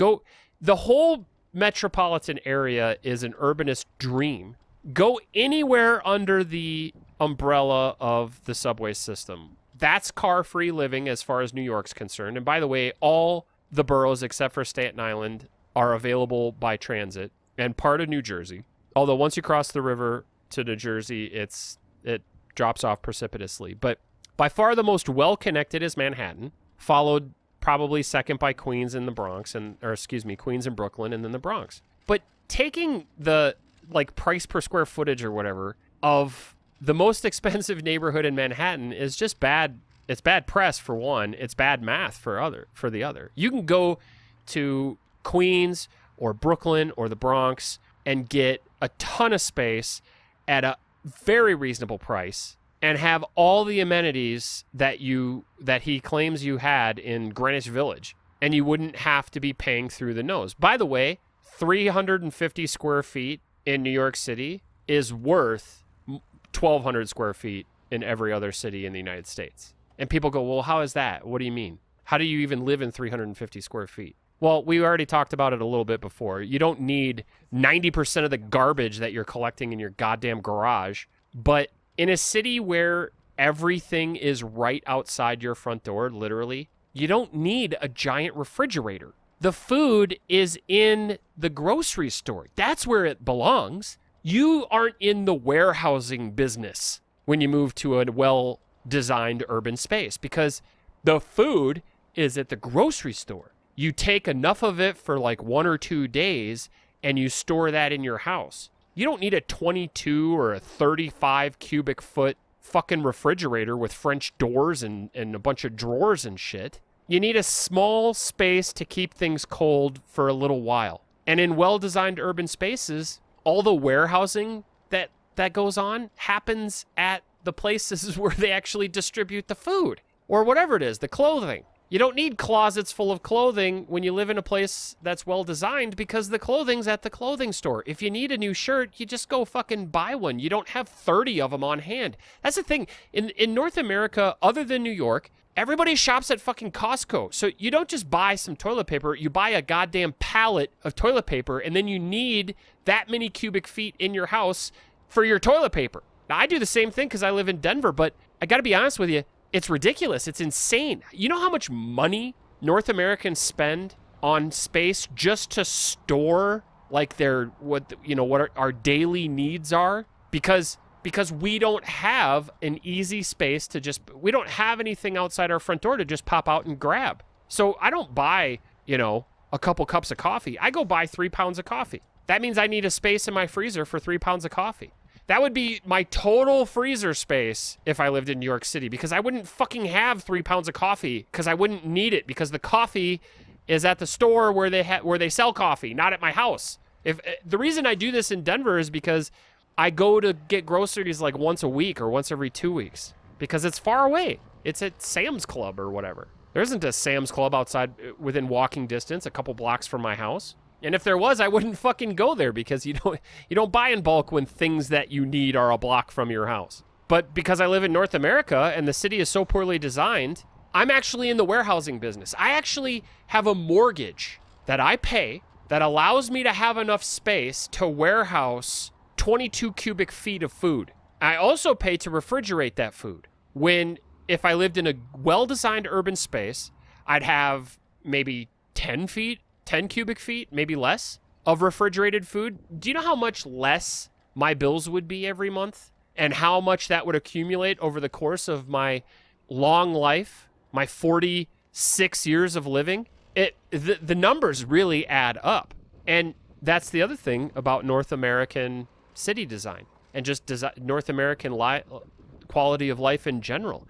The whole metropolitan area is an urbanist dream. Go anywhere under the umbrella of the subway system. That's car-free living as far as New York's concerned. And by the way, all the boroughs except for Staten Island are available by transit and part of New Jersey. Although once you cross the river to New Jersey, it drops off precipitously. But by far the most well-connected is Manhattan, followed probably second by Queens and the Bronx, Queens and Brooklyn, and then the Bronx. But taking the price per square footage or whatever of the most expensive neighborhood in Manhattan is just bad. It's bad press for one. It's bad math for the other. You can go to Queens or Brooklyn or the Bronx and get a ton of space at a very reasonable price and have all the amenities that he claims you had in Greenwich Village, and you wouldn't have to be paying through the nose. By the way, 350 square feet in New York City is worth 1,200 square feet in every other city in the United States. And people go, well, how is that? What do you mean? How do you even live in 350 square feet? Well, we already talked about it a little bit before. You don't need 90% of the garbage that you're collecting in your goddamn garage. But in a city where everything is right outside your front door, literally, you don't need a giant refrigerator. The food is in the grocery store. That's where it belongs. You aren't in the warehousing business when you move to a well-designed urban space because the food is at the grocery store. You take enough of it for 1 or 2 days and you store that in your house. You don't need a 22 or a 35 cubic foot fucking refrigerator with French doors and a bunch of drawers and shit. You need a small space to keep things cold for a little while. And in well-designed urban spaces, all the warehousing that goes on happens at the places where they actually distribute the food or whatever it is, the clothing. You don't need closets full of clothing when you live in a place that's well-designed because the clothing's at the clothing store. If you need a new shirt, you just go fucking buy one. You don't have 30 of them on hand. That's the thing. In North America, other than New York, everybody shops at fucking Costco. So you don't just buy some toilet paper. You buy a goddamn pallet of toilet paper, and then you need that many cubic feet in your house for your toilet paper. Now, I do the same thing because I live in Denver, but I got to be honest with you. It's ridiculous. It's insane. You know how much money North Americans spend on space just to store what our daily needs are? Because we don't have an easy space we don't have anything outside our front door to just pop out and grab. So I don't buy, a couple cups of coffee. I go buy 3 pounds of coffee. That means I need a space in my freezer for 3 pounds of coffee. That would be my total freezer space if I lived in New York City because I wouldn't fucking have 3 pounds of coffee because I wouldn't need it because the coffee is at the store where they sell coffee, not at my house. If the reason I do this in Denver is because I go to get groceries once a week or once every 2 weeks because it's far away. It's at Sam's Club or whatever. There isn't a Sam's Club outside within walking distance, a couple blocks from my house. And if there was, I wouldn't fucking go there because you don't buy in bulk when things that you need are a block from your house. But because I live in North America and the city is so poorly designed, I'm actually in the warehousing business. I actually have a mortgage that I pay that allows me to have enough space to warehouse 22 cubic feet of food. I also pay to refrigerate that food. If I lived in a well-designed urban space, I'd have maybe 10 cubic feet, maybe less, of refrigerated food. Do you know how much less my bills would be every month? And how much that would accumulate over the course of my long life, my 46 years of living? The numbers really add up. And that's the other thing about North American city design and just North American quality of life in general.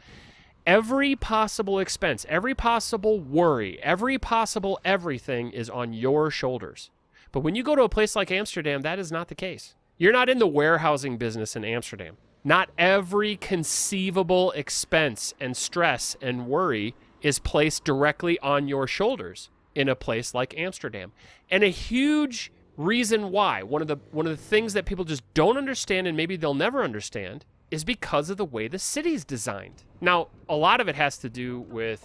Every possible expense, every possible worry, every possible everything is on your shoulders. But when you go to a place like Amsterdam, that is not the case. You're not in the warehousing business in Amsterdam. Not every conceivable expense and stress and worry is placed directly on your shoulders in a place like Amsterdam. And a huge reason why, one of the things that people just don't understand and maybe they'll never understand, is because of the way the city's designed. Now, a lot of it has to do with,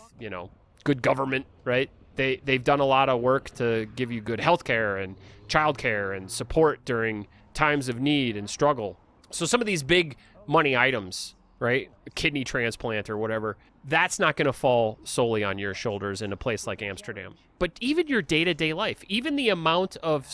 good government, right? They've done a lot of work to give you good healthcare and childcare and support during times of need and struggle. So some of these big money items, right? A kidney transplant or whatever, that's not going to fall solely on your shoulders in a place like Amsterdam. But even your day-to-day life, even the amount of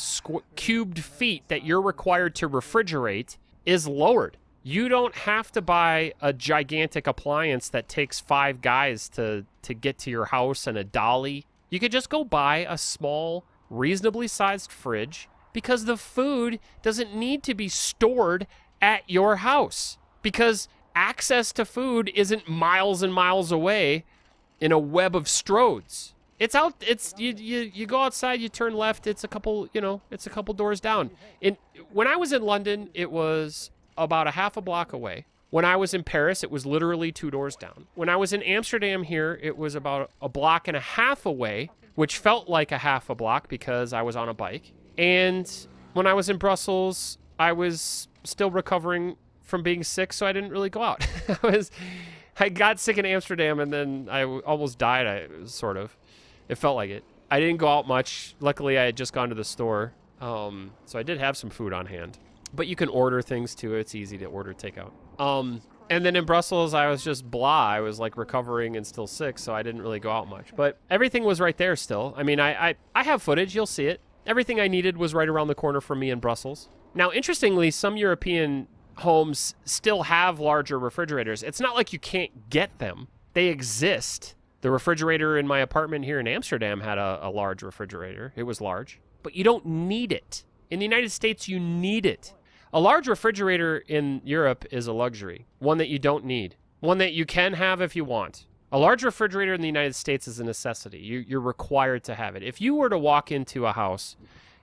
cubed feet that you're required to refrigerate is lowered. You don't have to buy a gigantic appliance that takes 5 guys to get to your house and a dolly. You could just go buy a small, reasonably sized fridge because the food doesn't need to be stored at your house because access to food isn't miles and miles away in a web of Strodes. You go outside, you turn left, it's a couple doors down. When I was in London, it was about a half a block away. When I was in Paris, it was literally 2 doors down. When I was in Amsterdam here, it was about a block and a half away, which felt like a half a block because I was on a bike. And when I was in Brussels, I was still recovering from being sick, so I didn't really go out. I got sick in Amsterdam, and then I almost died, It felt like it. I didn't go out much. Luckily, I had just gone to the store, so I did have some food on hand. But you can order things, too. It's easy to order takeout. And then in Brussels, I was just blah. I was, recovering and still sick, so I didn't really go out much. But everything was right there still. I mean, I have footage. You'll see it. Everything I needed was right around the corner from me in Brussels. Now, interestingly, some European homes still have larger refrigerators. It's not like you can't get them. They exist. The refrigerator in my apartment here in Amsterdam had a large refrigerator. It was large. But you don't need it. In the United States, you need it. A large refrigerator in Europe is a luxury, one that you don't need, one that you can have if you want. A large refrigerator in the United States is a necessity. You're required to have it. If you were to walk into a house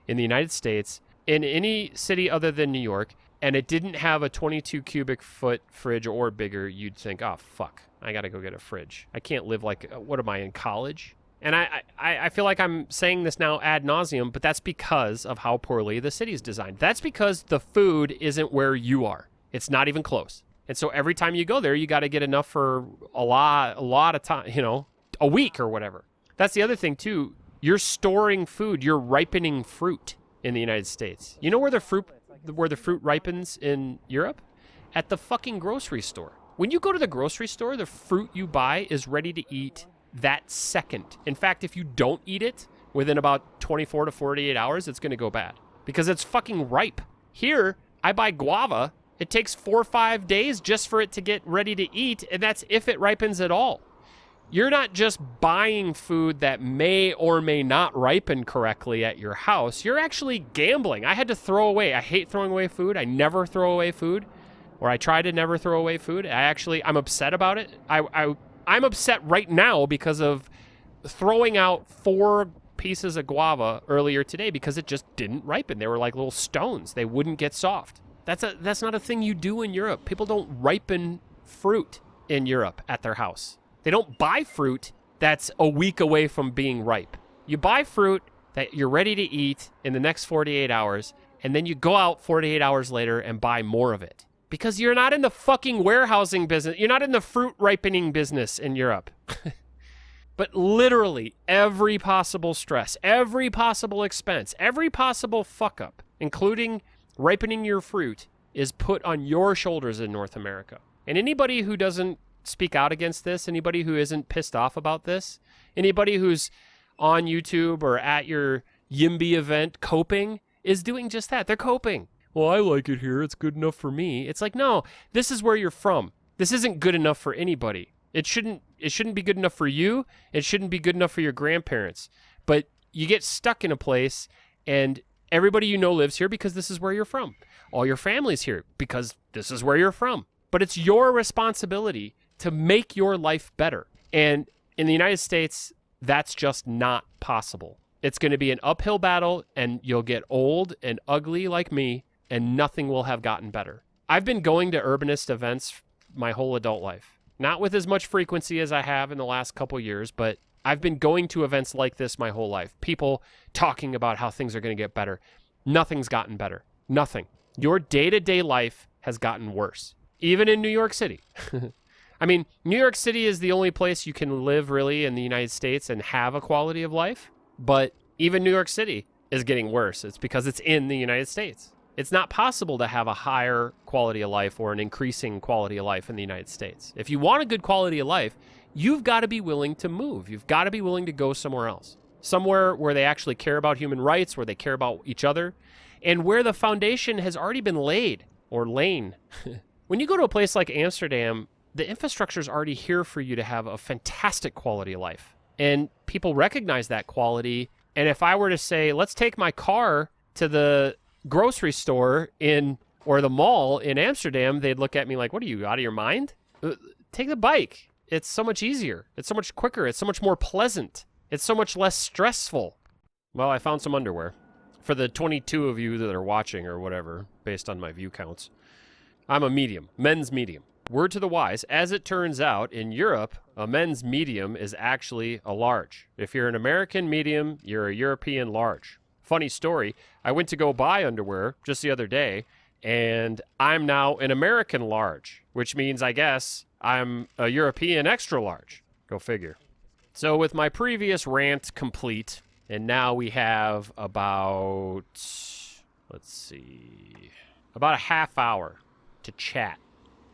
in the United States, in any city other than New York, and it didn't have a 22 cubic foot fridge or bigger, you'd think, oh, fuck, I got to go get a fridge. I can't live what am I, in college? And I feel like I'm saying this now ad nauseum, but that's because of how poorly the city's designed. That's because the food isn't where you are. It's not even close. And so every time you go there, you got to get enough for a lot of time, a week or whatever. That's the other thing, too. You're storing food. You're ripening fruit in the United States. You know where the fruit ripens in Europe? At the fucking grocery store. When you go to the grocery store, the fruit you buy is ready to eat that second. In fact, if you don't eat it within about 24 to 48 hours, it's going to go bad because it's fucking ripe. Here, I buy guava. It takes 4 or 5 days just for it to get ready to eat, and that's if it ripens at all. You're not just buying food that may or may not ripen correctly at your house. You're actually gambling. I had to throw away. I hate throwing away food. I never throw away food, or I try to never throw away food. I'm upset about it. I'm upset right now because of throwing out 4 pieces of guava earlier today because it just didn't ripen. They were like little stones. They wouldn't get soft. That's not a thing you do in Europe. People don't ripen fruit in Europe at their house. They don't buy fruit that's a week away from being ripe. You buy fruit that you're ready to eat in the next 48 hours, and then you go out 48 hours later and buy more of it. Because you're not in the fucking warehousing business. You're not in the fruit ripening business in Europe. But literally every possible stress, every possible expense, every possible fuck up, including ripening your fruit, is put on your shoulders in North America. And anybody who doesn't speak out against this, anybody who isn't pissed off about this, anybody who's on YouTube or at your YIMBY event coping is doing just that. They're coping. Well, I like it here. It's good enough for me. It's like, no, this is where you're from. This isn't good enough for anybody. It shouldn't be good enough for you. It shouldn't be good enough for your grandparents. But you get stuck in a place and everybody you know lives here because this is where you're from. All your family's here because this is where you're from. But it's your responsibility to make your life better. And in the United States, that's just not possible. It's going to be an uphill battle and you'll get old and ugly like me and nothing will have gotten better. I've been going to urbanist events my whole adult life. Not with as much frequency as I have in the last couple years, but I've been going to events like this my whole life. People talking about how things are going to get better. Nothing's gotten better. Nothing. Your day-to-day life has gotten worse. Even in New York City. I mean, New York City is the only place you can live really in the United States and have a quality of life. But even New York City is getting worse. It's because it's in the United States. It's not possible to have a higher quality of life or an increasing quality of life in the United States. If you want a good quality of life, you've got to be willing to move. You've got to be willing to go somewhere else. Somewhere where they actually care about human rights, where they care about each other, and where the foundation has already been laid or lain. When you go to a place like Amsterdam, the infrastructure is already here for you to have a fantastic quality of life. And people recognize that quality. And if I were to say, let's take my car to the grocery store or the mall in Amsterdam, they'd look at me like, what are you, out of your mind? Take the bike. It's so much easier. It's so much quicker. It's so much more pleasant. It's so much less stressful. Well, I found some underwear. For the 22 of you that are watching or whatever, based on my view counts, I'm a medium, men's medium. Word to the wise, as it turns out, in Europe, a men's medium is actually a large. If you're an American medium, you're a European large. Funny story, I went to go buy underwear just the other day, and I'm now an American large, which means, I guess, I'm a European extra large. Go figure. So with my previous rant complete, and now we have about a half hour to chat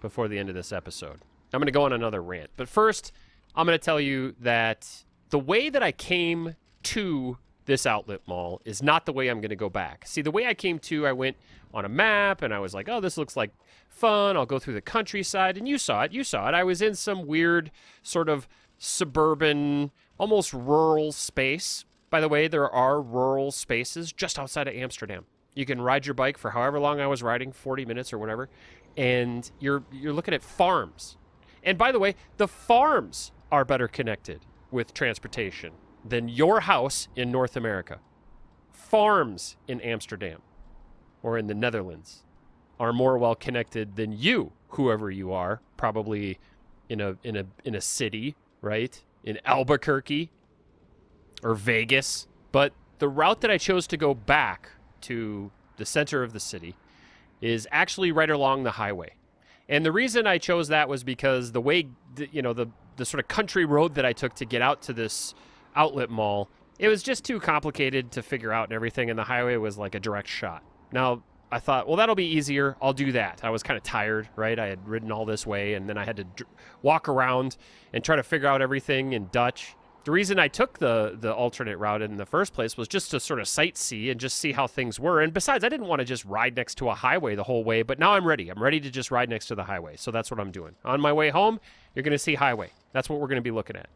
before the end of this episode. I'm going to go on another rant. But first, I'm going to tell you that the way that I came to this outlet mall is not the way I'm going to go back. See, the way I came to, I went on a map and I was like, oh, this looks like fun. I'll go through the countryside. And you saw it. I was in some weird sort of suburban, almost rural space. By the way, there are rural spaces just outside of Amsterdam. You can ride your bike for however long I was riding, 40 minutes or whatever. And you're looking at farms. And by the way, the farms are better connected with transportation than your house in North America. Farms in Amsterdam or in the Netherlands are more well connected than you, whoever you are, probably in a city, right? In Albuquerque or Vegas. But the route that I chose to go back to the center of the city is actually right along the highway. And the reason I chose that was because the way, the sort of country road that I took to get out to this outlet mall, it was just too complicated to figure out and everything, and the highway was like a direct shot. Now, I thought, well, that'll be easier. I'll do that. I was kind of tired, right? I had ridden all this way, and then I had to walk around and try to figure out everything in Dutch. The reason I took the alternate route in the first place was just to sort of sightsee and just see how things were. And besides, I didn't want to just ride next to a highway the whole way, but now I'm ready. I'm ready to just ride next to the highway. So that's what I'm doing. On my way home, you're going to see highway. That's what we're going to be looking at.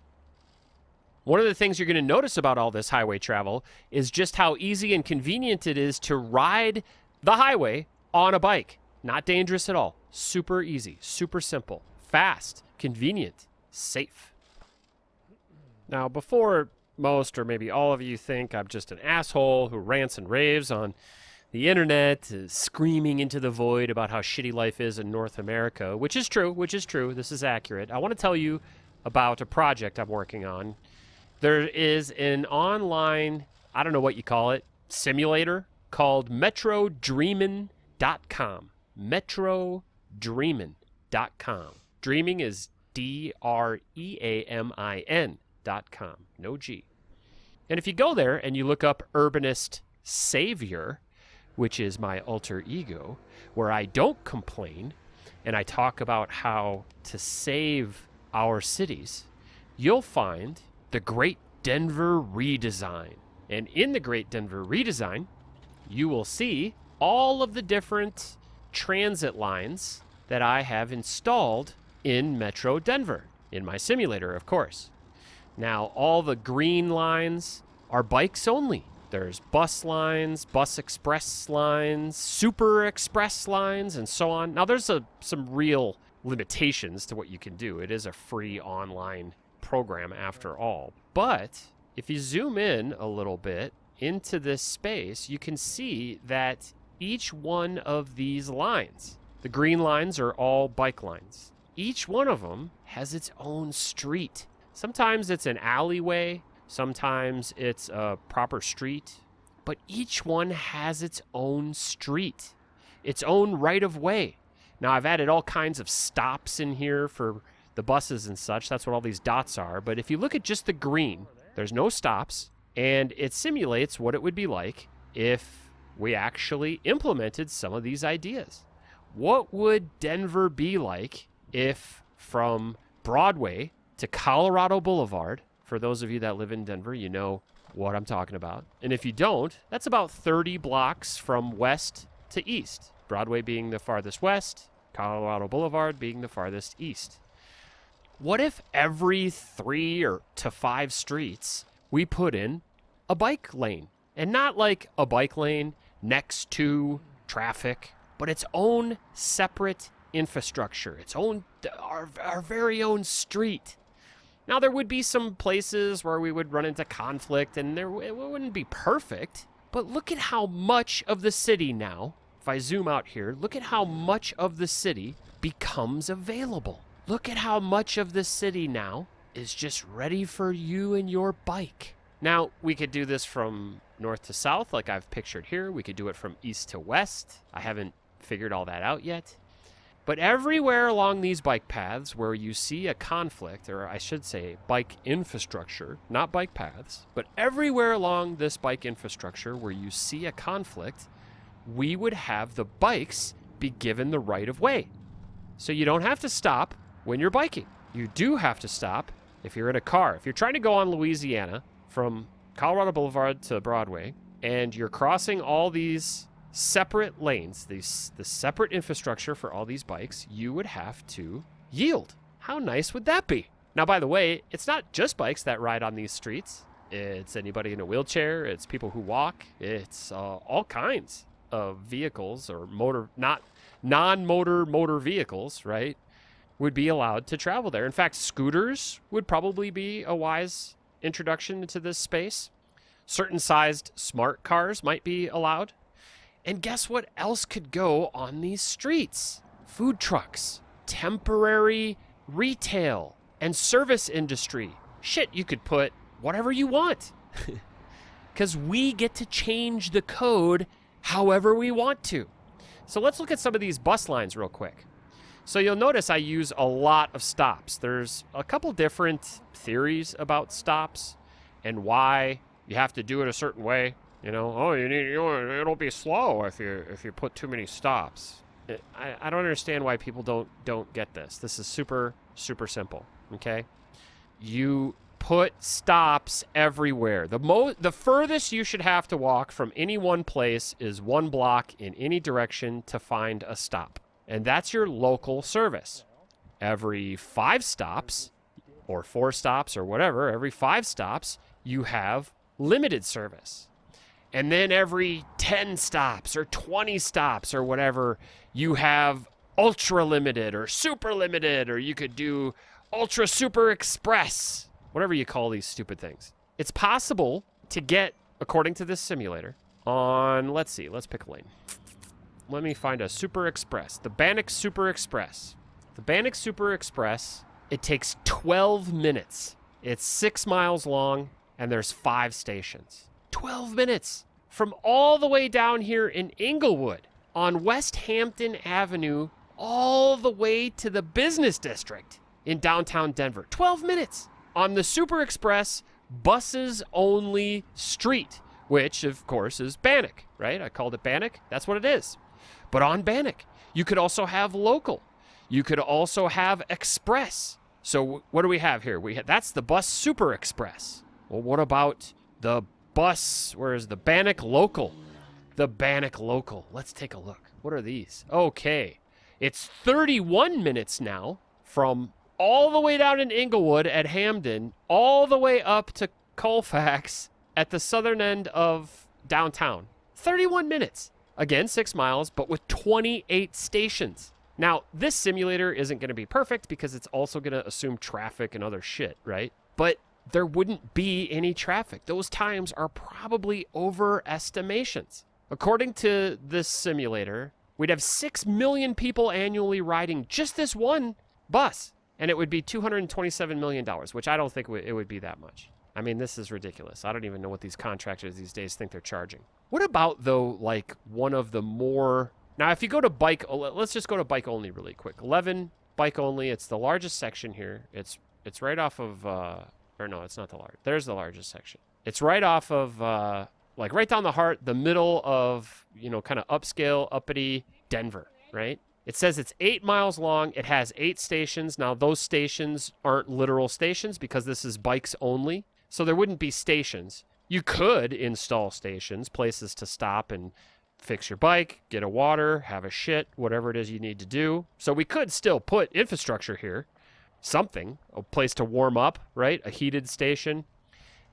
One of the things you're going to notice about all this highway travel is just how easy and convenient it is to ride the highway on a bike. Not dangerous at all. Super easy, super simple, fast, convenient, safe. Now, before most or maybe all of you think I'm just an asshole who rants and raves on the internet, screaming into the void about how shitty life is in North America, which is true, this is accurate, I want to tell you about a project I'm working on. There is an online, I don't know what you call it, simulator called MetroDreamin.com. dreamin.com. Dreaming is DREAMIN.com. No G. And if you go there and you look up Urbanist Savior, which is my alter ego, where I don't complain and I talk about how to save our cities, you'll find the Great Denver Redesign. And in the Great Denver Redesign, you will see all of the different transit lines that I have installed in Metro Denver, in my simulator, of course. Now, all the green lines are bikes only. There's bus lines, bus express lines, super express lines, and so on. Now, there's some real limitations to what you can do. It is a free online program after all. But if you zoom in a little bit into this space, you can see that each one of these lines, the green lines are all bike lines. Each one of them has its own street. Sometimes it's an alleyway, sometimes it's a proper street, but each one has its own street, its own right of way. Now, I've added all kinds of stops in here for the buses and such. That's what all these dots are. But if you look at just the green, there's no stops, and it simulates what it would be like if we actually implemented some of these ideas. What would Denver be like if from Broadway to Colorado Boulevard, for those of you that live in Denver, you know what I'm talking about. And if you don't, that's about 30 blocks from west to east. Broadway being the farthest west, Colorado Boulevard being the farthest east. What if every 3 to 5 streets we put in a bike lane? And not like a bike lane next to traffic, but its own separate infrastructure, its own, our very own street. Now, there would be some places where we would run into conflict, and it wouldn't be perfect, but look at how much of the city now, if I zoom out here, look at how much of the city becomes available. Look at how much of the city now is just ready for you and your bike. Now, we could do this from north to south, like I've pictured here. We could do it from east to west. I haven't figured all that out yet. But everywhere along these bike paths where you see a conflict, or I should say bike infrastructure, not bike paths, but everywhere along this bike infrastructure where you see a conflict, we would have the bikes be given the right of way. So you don't have to stop when you're biking. You do have to stop if you're in a car. If you're trying to go on Louisiana from Colorado Boulevard to Broadway, and you're crossing all these separate lanes, the separate infrastructure for all these bikes, you would have to yield. How nice would that be? Now, by the way, it's not just bikes that ride on these streets. It's anybody in a wheelchair. It's people who walk. It's all kinds of vehicles or non-motor motor vehicles, right, would be allowed to travel there. In fact, scooters would probably be a wise introduction into this space. Certain sized smart cars might be allowed. And guess what else could go on these streets? Food trucks, temporary retail, and service industry. Shit, you could put whatever you want. Because we get to change the code however we want to. So let's look at some of these bus lines real quick. So you'll notice I use a lot of stops. There's a couple different theories about stops and why you have to do it a certain way. You know, it'll be slow if you put too many stops. I don't understand why people don't get this. This is super, super simple, okay? You put stops everywhere. The furthest you should have to walk from any one place is 1 block in any direction to find a stop. And that's your local service. Every 5 stops, or 4 stops, or whatever, every 5 stops, you have limited service. And then every 10 stops or 20 stops or whatever, you have ultra limited or super limited, or you could do ultra super express, whatever you call these stupid things. It's possible to get, according to this simulator, on, let's pick a lane. Let me find a super express, the Bannock Super Express. The Bannock Super Express, it takes 12 minutes. It's 6 miles long and there's 5 stations. 12 minutes from all the way down here in Inglewood on West Hampton Avenue all the way to the business district in downtown Denver. 12 minutes on the Super Express buses only street, which of course is Bannock, right? I called it Bannock. That's what it is. But on Bannock, you could also have local. You could also have express. So what do we have here? That's the bus Super Express. Well, what about the bus? Where is the Bannock local? The Bannock local. Let's take a look. What are these? Okay. It's 31 minutes now from all the way down in Inglewood at Hamden, all the way up to Colfax at the southern end of downtown. 31 minutes. Again, 6 miles, but with 28 stations. Now, this simulator isn't going to be perfect because it's also going to assume traffic and other shit, right? But there wouldn't be any traffic. Those times are probably overestimations. According to this simulator, we'd have 6 million people annually riding just this one bus, and it would be $227 million, which I don't think it would be that much. I mean, this is ridiculous. I don't even know what these contractors these days think they're charging. What about, though, like one of the more... Now, if you go to bike, let's just go to bike only really quick. 11, bike only. It's the largest section here. It's right off of, or no, it's not the largest. There's the largest section. It's right off of, like right down the heart, the middle of, kind of upscale, uppity Denver, right? It says it's 8 miles long. It has 8 stations. Now, those stations aren't literal stations because this is bikes only. So there wouldn't be stations. You could install stations, places to stop and fix your bike, get a water, have a shit, whatever it is you need to do. So we could still put infrastructure here. Something, a place to warm up, right? A heated station.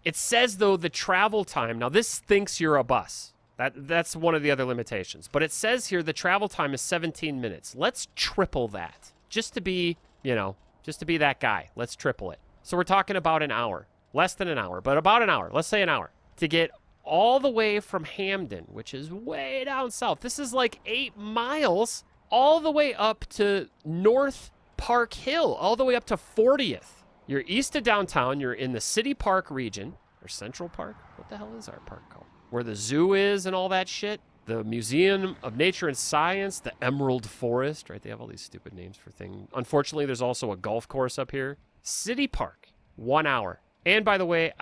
It says, though, the travel time. Now, this thinks you're a bus. That's one of the other limitations. But it says here the travel time is 17 minutes. Let's triple that. Just to be that guy. Let's triple it. So we're talking about an hour. Less than an hour, but about an hour. Let's say an hour. To get all the way from Hamden, which is way down south. This is like 8 miles all the way up to North Park Hill, all the way up to 40th. You're east of downtown. You're in the City Park region, or Central Park. What the hell is our park called? Where the zoo is and all that shit. The Museum of Nature and Science, the Emerald Forest, right? They have all these stupid names for things. Unfortunately, there's also a golf course up here. City Park, 1 hour. And by the way,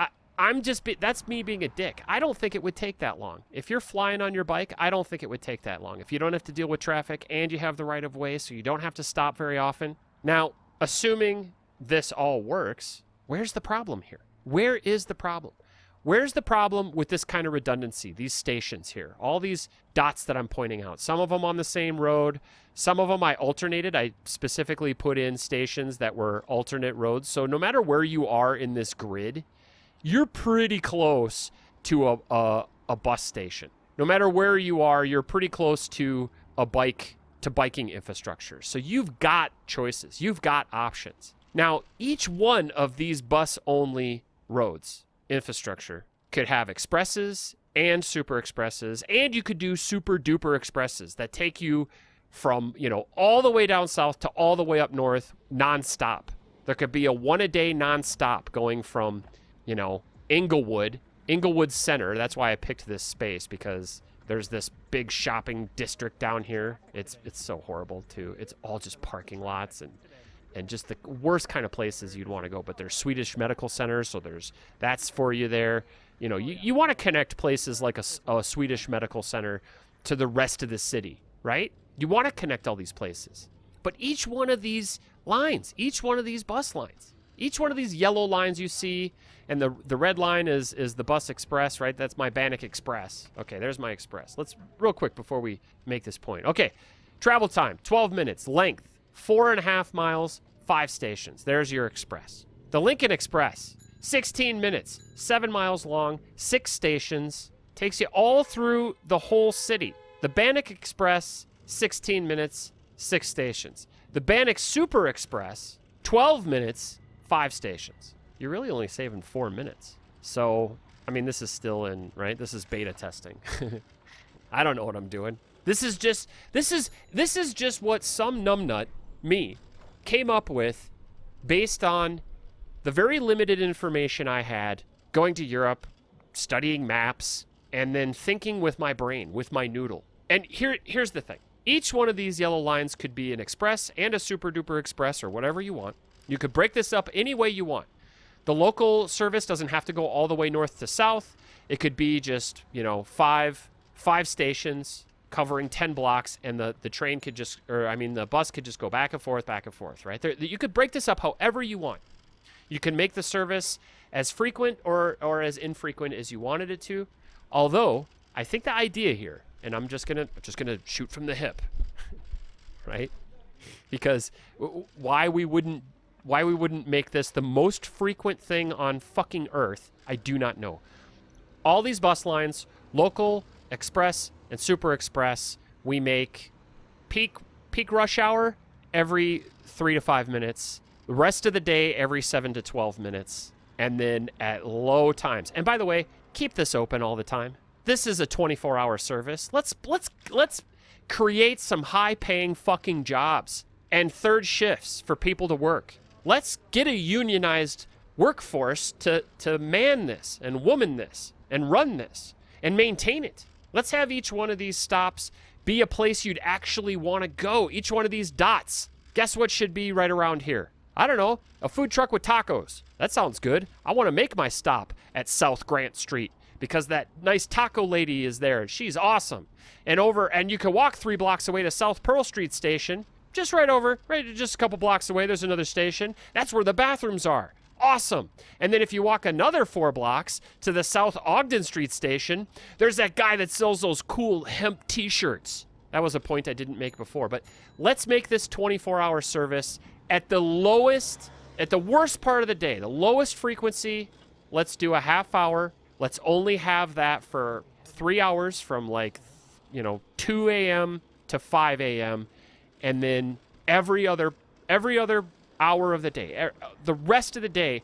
that's me being a dick. I don't think it would take that long. If you're flying on your bike, I don't think it would take that long. If you don't have to deal with traffic and you have the right of way, so you don't have to stop very often. Now, assuming this all works, where's the problem here? Where is the problem? Where's the problem with this kind of redundancy, these stations here, all these dots that I'm pointing out? Some of them on the same road. Some of them I alternated. I specifically put in stations that were alternate roads. So no matter where you are in this grid, you're pretty close to a bus station. No matter where you are, you're pretty close to biking infrastructure. So you've got choices. You've got options. Now, each one of these bus-only roads, infrastructure, could have expresses and super expresses, and you could do super duper expresses that take you from, all the way down south to all the way up north nonstop. There could be a 1-a-day nonstop going from, Inglewood Center. That's why I picked this space, because there's this big shopping district down here. It's so horrible too. It's all just parking lots and just the worst kind of places you'd want to go. But there's Swedish Medical Center, so that's for you there. You want to connect places like a Swedish Medical Center to the rest of the city, right? You want to connect all these places. But each one of these lines, each one of these bus lines, each one of these yellow lines you see, and the red line is the bus express, right? That's my Bannock Express. Okay, there's my express. Let's, real quick before we make this point. Okay, travel time, 12 minutes. Length, 4.5 miles, 5 stations. There's your express. The Lincoln Express, 16 minutes, 7 miles long, 6 stations. Takes you all through the whole city. The Bannock Express, 16 minutes, 6 stations. The Bannock Super Express, 12 minutes, 5 stations. You're really only saving 4 minutes. So, I mean, this is still in, right? This is beta testing. I don't know what I'm doing. This is just what some numbnut, me, came up with based on the very limited information I had going to Europe, studying maps, and then thinking with my brain, with my noodle. And here's the thing. Each one of these yellow lines could be an express and a super duper express or whatever you want. You could break this up any way you want. The local service doesn't have to go all the way north to south. It could be just, five stations covering 10 blocks, and the train could just, the bus could just go back and forth, right? You could break this up however you want. You can make the service as frequent or as infrequent as you wanted it to. Although, I think the idea here, and I'm just gonna shoot from the hip, right? Because why we wouldn't make this the most frequent thing on fucking Earth, I do not know. All these bus lines, local, express, and super express, we make peak rush hour every 3 to 5 minutes. The rest of the day every 7 to 12 minutes. And then at low times. And by the way, keep this open all the time. This is a 24-hour service. Let's create some high-paying fucking jobs and third shifts for people to work. Let's get a unionized workforce to man this and woman this and run this and maintain it. Let's have each one of these stops be a place you'd actually want to go. Each one of these dots. Guess what should be right around here? I don't know, a food truck with tacos. That sounds good. I want to make my stop at South Grant Street because that nice taco lady is there. She's awesome. And you can walk 3 blocks away to South Pearl Street Station. Just right just a couple blocks away, there's another station. That's where the bathrooms are. Awesome. And then if you walk another 4 blocks to the South Ogden Street Station, there's that guy that sells those cool hemp t-shirts. That was a point I didn't make before. But let's make this 24-hour service at the worst part of the day, the lowest frequency. Let's do a half hour. Let's only have that for 3 hours from 2 a.m. to 5 a.m. And then every other hour of the day, the rest of the day,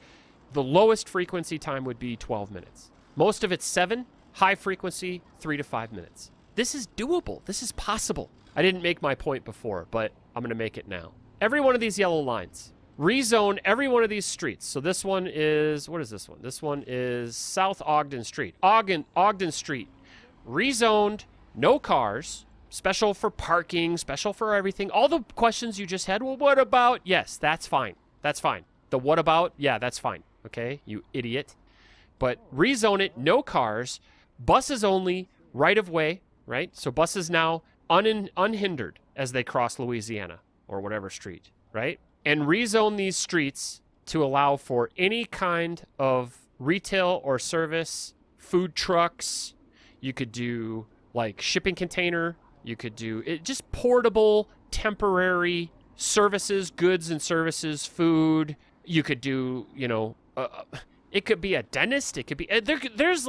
the lowest frequency time would be 12 minutes. Most of it's 7, high frequency, 3 to 5 minutes. This is doable. This is possible. I didn't make my point before, but I'm going to make it now. Every one of these yellow lines, rezone every one of these streets. So this one is, what is this one? This one is South Ogden Street. Ogden Street, rezoned, no cars, special for parking, special for everything. All the questions you just had, well, what about? Yes, that's fine. That's fine. The what about? Yeah, that's fine. Okay, you idiot. But rezone it, no cars, buses only, right of way, right? So buses now unhindered as they cross Louisiana or whatever street, right? And rezone these streets to allow for any kind of retail or service, food trucks. You could do like shipping container. You could do it, just portable, temporary services, goods and services, food. You could do, it could be a dentist. It could be, there's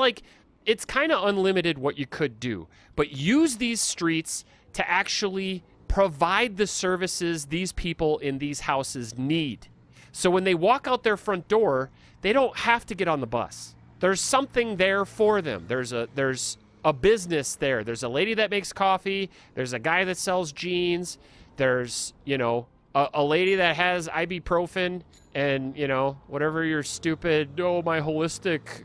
it's kind of unlimited what you could do. But use these streets to actually provide the services these people in these houses need. So when they walk out their front door, they don't have to get on the bus. There's something there for them. There's a business there. There's a lady that makes coffee. There's a guy that sells jeans. There's, a lady that has ibuprofen and, whatever your stupid, my holistic,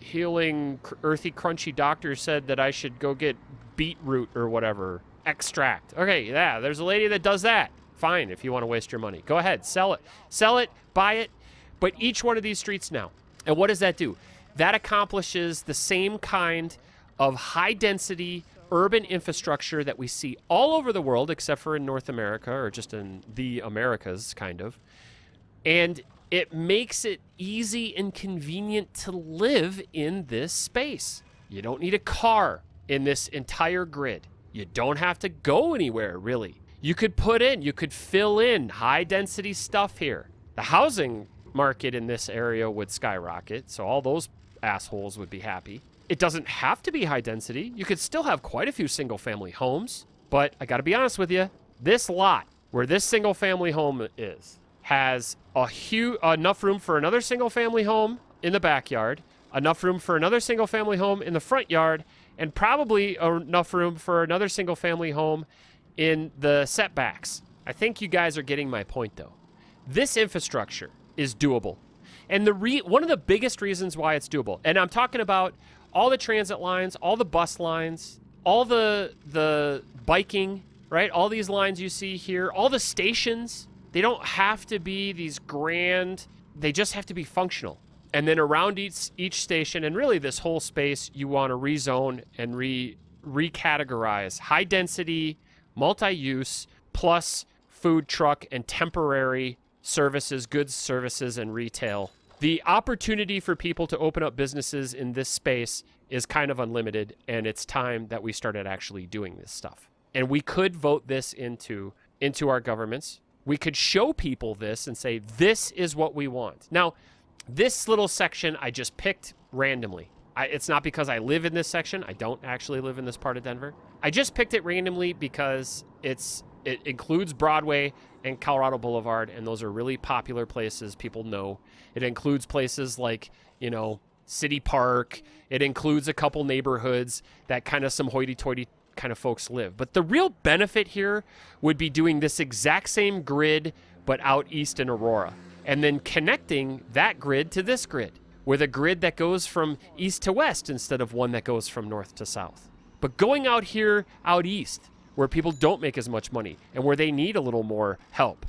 healing, earthy, crunchy doctor said that I should go get beetroot or whatever extract. Okay, yeah, there's a lady that does that. Fine, if you want to waste your money. Go ahead, sell it, buy it. But each one of these streets now. And what does that do? That accomplishes the same kind of high-density urban infrastructure that we see all over the world, except for in North America, or just in the Americas, kind of. And it makes it easy and convenient to live in this space. You don't need a car in this entire grid. You don't have to go anywhere, really. You could fill in high-density stuff here. The housing market in this area would skyrocket, so all those assholes would be happy. It doesn't have to be high density. You could still have quite a few single-family homes, but I got to be honest with you, this lot where this single-family home is has enough room for another single-family home in the backyard, enough room for another single-family home in the front yard, and probably enough room for another single-family home in the setbacks. I think you guys are getting my point, though. This infrastructure is doable. And one of the biggest reasons why it's doable, and I'm talking about all the transit lines, all the bus lines, all the biking, right? All these lines you see here, all the stations, they don't have to be these grand, they just have to be functional. And then around each station, and really this whole space, you want to rezone and recategorize high density, multi-use, plus food truck and temporary services, goods, services, and retail. The opportunity for people to open up businesses in this space is kind of unlimited, and it's time that we started actually doing this stuff. And we could vote this into our governments. We could show people this and say, this is what we want. Now, this little section I just picked randomly. It's not because I live in this section. I don't actually live in this part of Denver. I just picked it randomly because it includes Broadway and Colorado Boulevard, and those are really popular places people know. It includes places like, City Park. It includes a couple neighborhoods that kind of some hoity-toity kind of folks live. But the real benefit here would be doing this exact same grid, but out east in Aurora, and then connecting that grid to this grid with a grid that goes from east to west instead of one that goes from north to south. But going out here, out east, where people don't make as much money and where they need a little more help.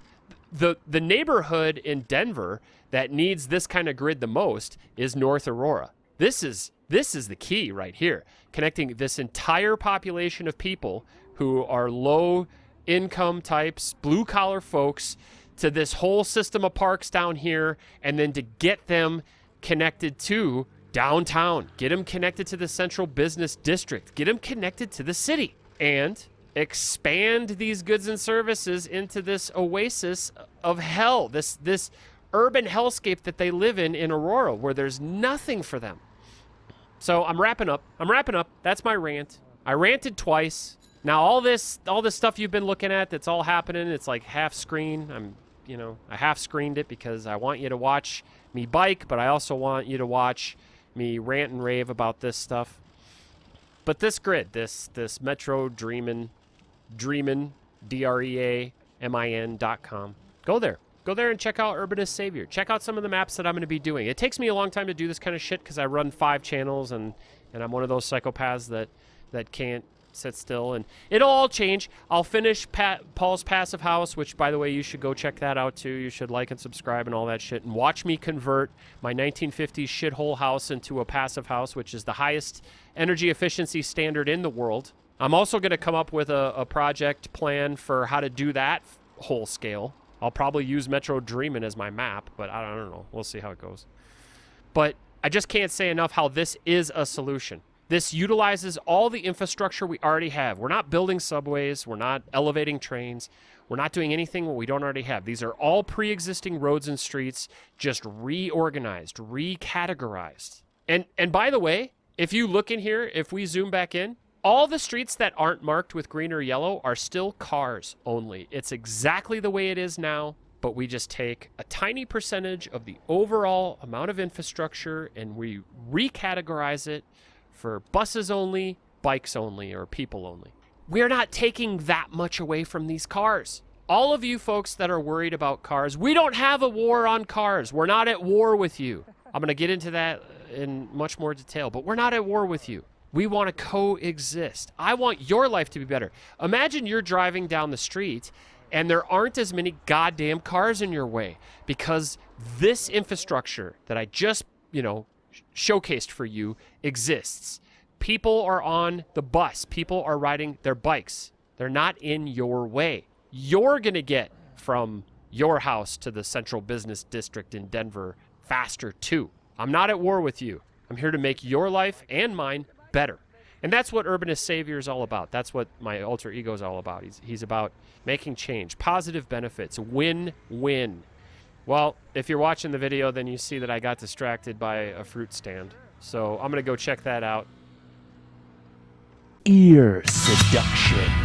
The neighborhood in Denver that needs this kind of grid the most is North Aurora. This is the key right here, connecting this entire population of people who are low income types, blue collar folks, to this whole system of parks down here, and then to get them connected to downtown, get them connected to the central business district, get them connected to the city, and expand these goods and services into this oasis of hell, this urban hellscape that they live in Aurora, where there's nothing for them. So I'm wrapping up. That's my rant. I ranted twice. Now all this stuff you've been looking at that's all happening, it's like half screen. I half screened it because I want you to watch me bike, but I also want you to watch me rant and rave about this stuff. But this grid, this Metro Dreamin', DREAMIN.com. Go there and check out Urbanist Savior. Check out some of the maps that I'm going to be doing. It takes me a long time to do this kind of shit because I run 5 channels and I'm one of those psychopaths that can't sit still. And it'll all change. I'll finish Paul's Passive House, which, by the way, you should go check that out too. You should like and subscribe and all that shit. And watch me convert my 1950s shithole house into a passive house, which is the highest energy efficiency standard in the world. I'm also going to come up with a project plan for how to do that whole scale. I'll probably use Metro Dreamin' as my map, but I don't know. We'll see how it goes. But I just can't say enough how this is a solution. This utilizes all the infrastructure we already have. We're not building subways. We're not elevating trains. We're not doing anything we don't already have. These are all pre-existing roads and streets, just reorganized, recategorized. And by the way, if you look in here, if we zoom back in, all the streets that aren't marked with green or yellow are still cars only. It's exactly the way it is now, but we just take a tiny percentage of the overall amount of infrastructure and we recategorize it for buses only, bikes only, or people only. We're not taking that much away from these cars. All of you folks that are worried about cars, we don't have a war on cars. We're not at war with you. I'm going to get into that in much more detail, but we're not at war with you. We want to coexist. I want your life to be better. Imagine you're driving down the street and there aren't as many goddamn cars in your way because this infrastructure that I just, showcased for you exists. People are on the bus. People are riding their bikes. They're not in your way. You're going to get from your house to the central business district in Denver faster too. I'm not at war with you. I'm here to make your life and mine better. And that's what Urbanist Savior is all about. That's what my alter ego is all about. He's about making change, positive benefits, win-win. Well, if you're watching the video, then you see that I got distracted by a fruit stand. So I'm going to go check that out. Ear seduction.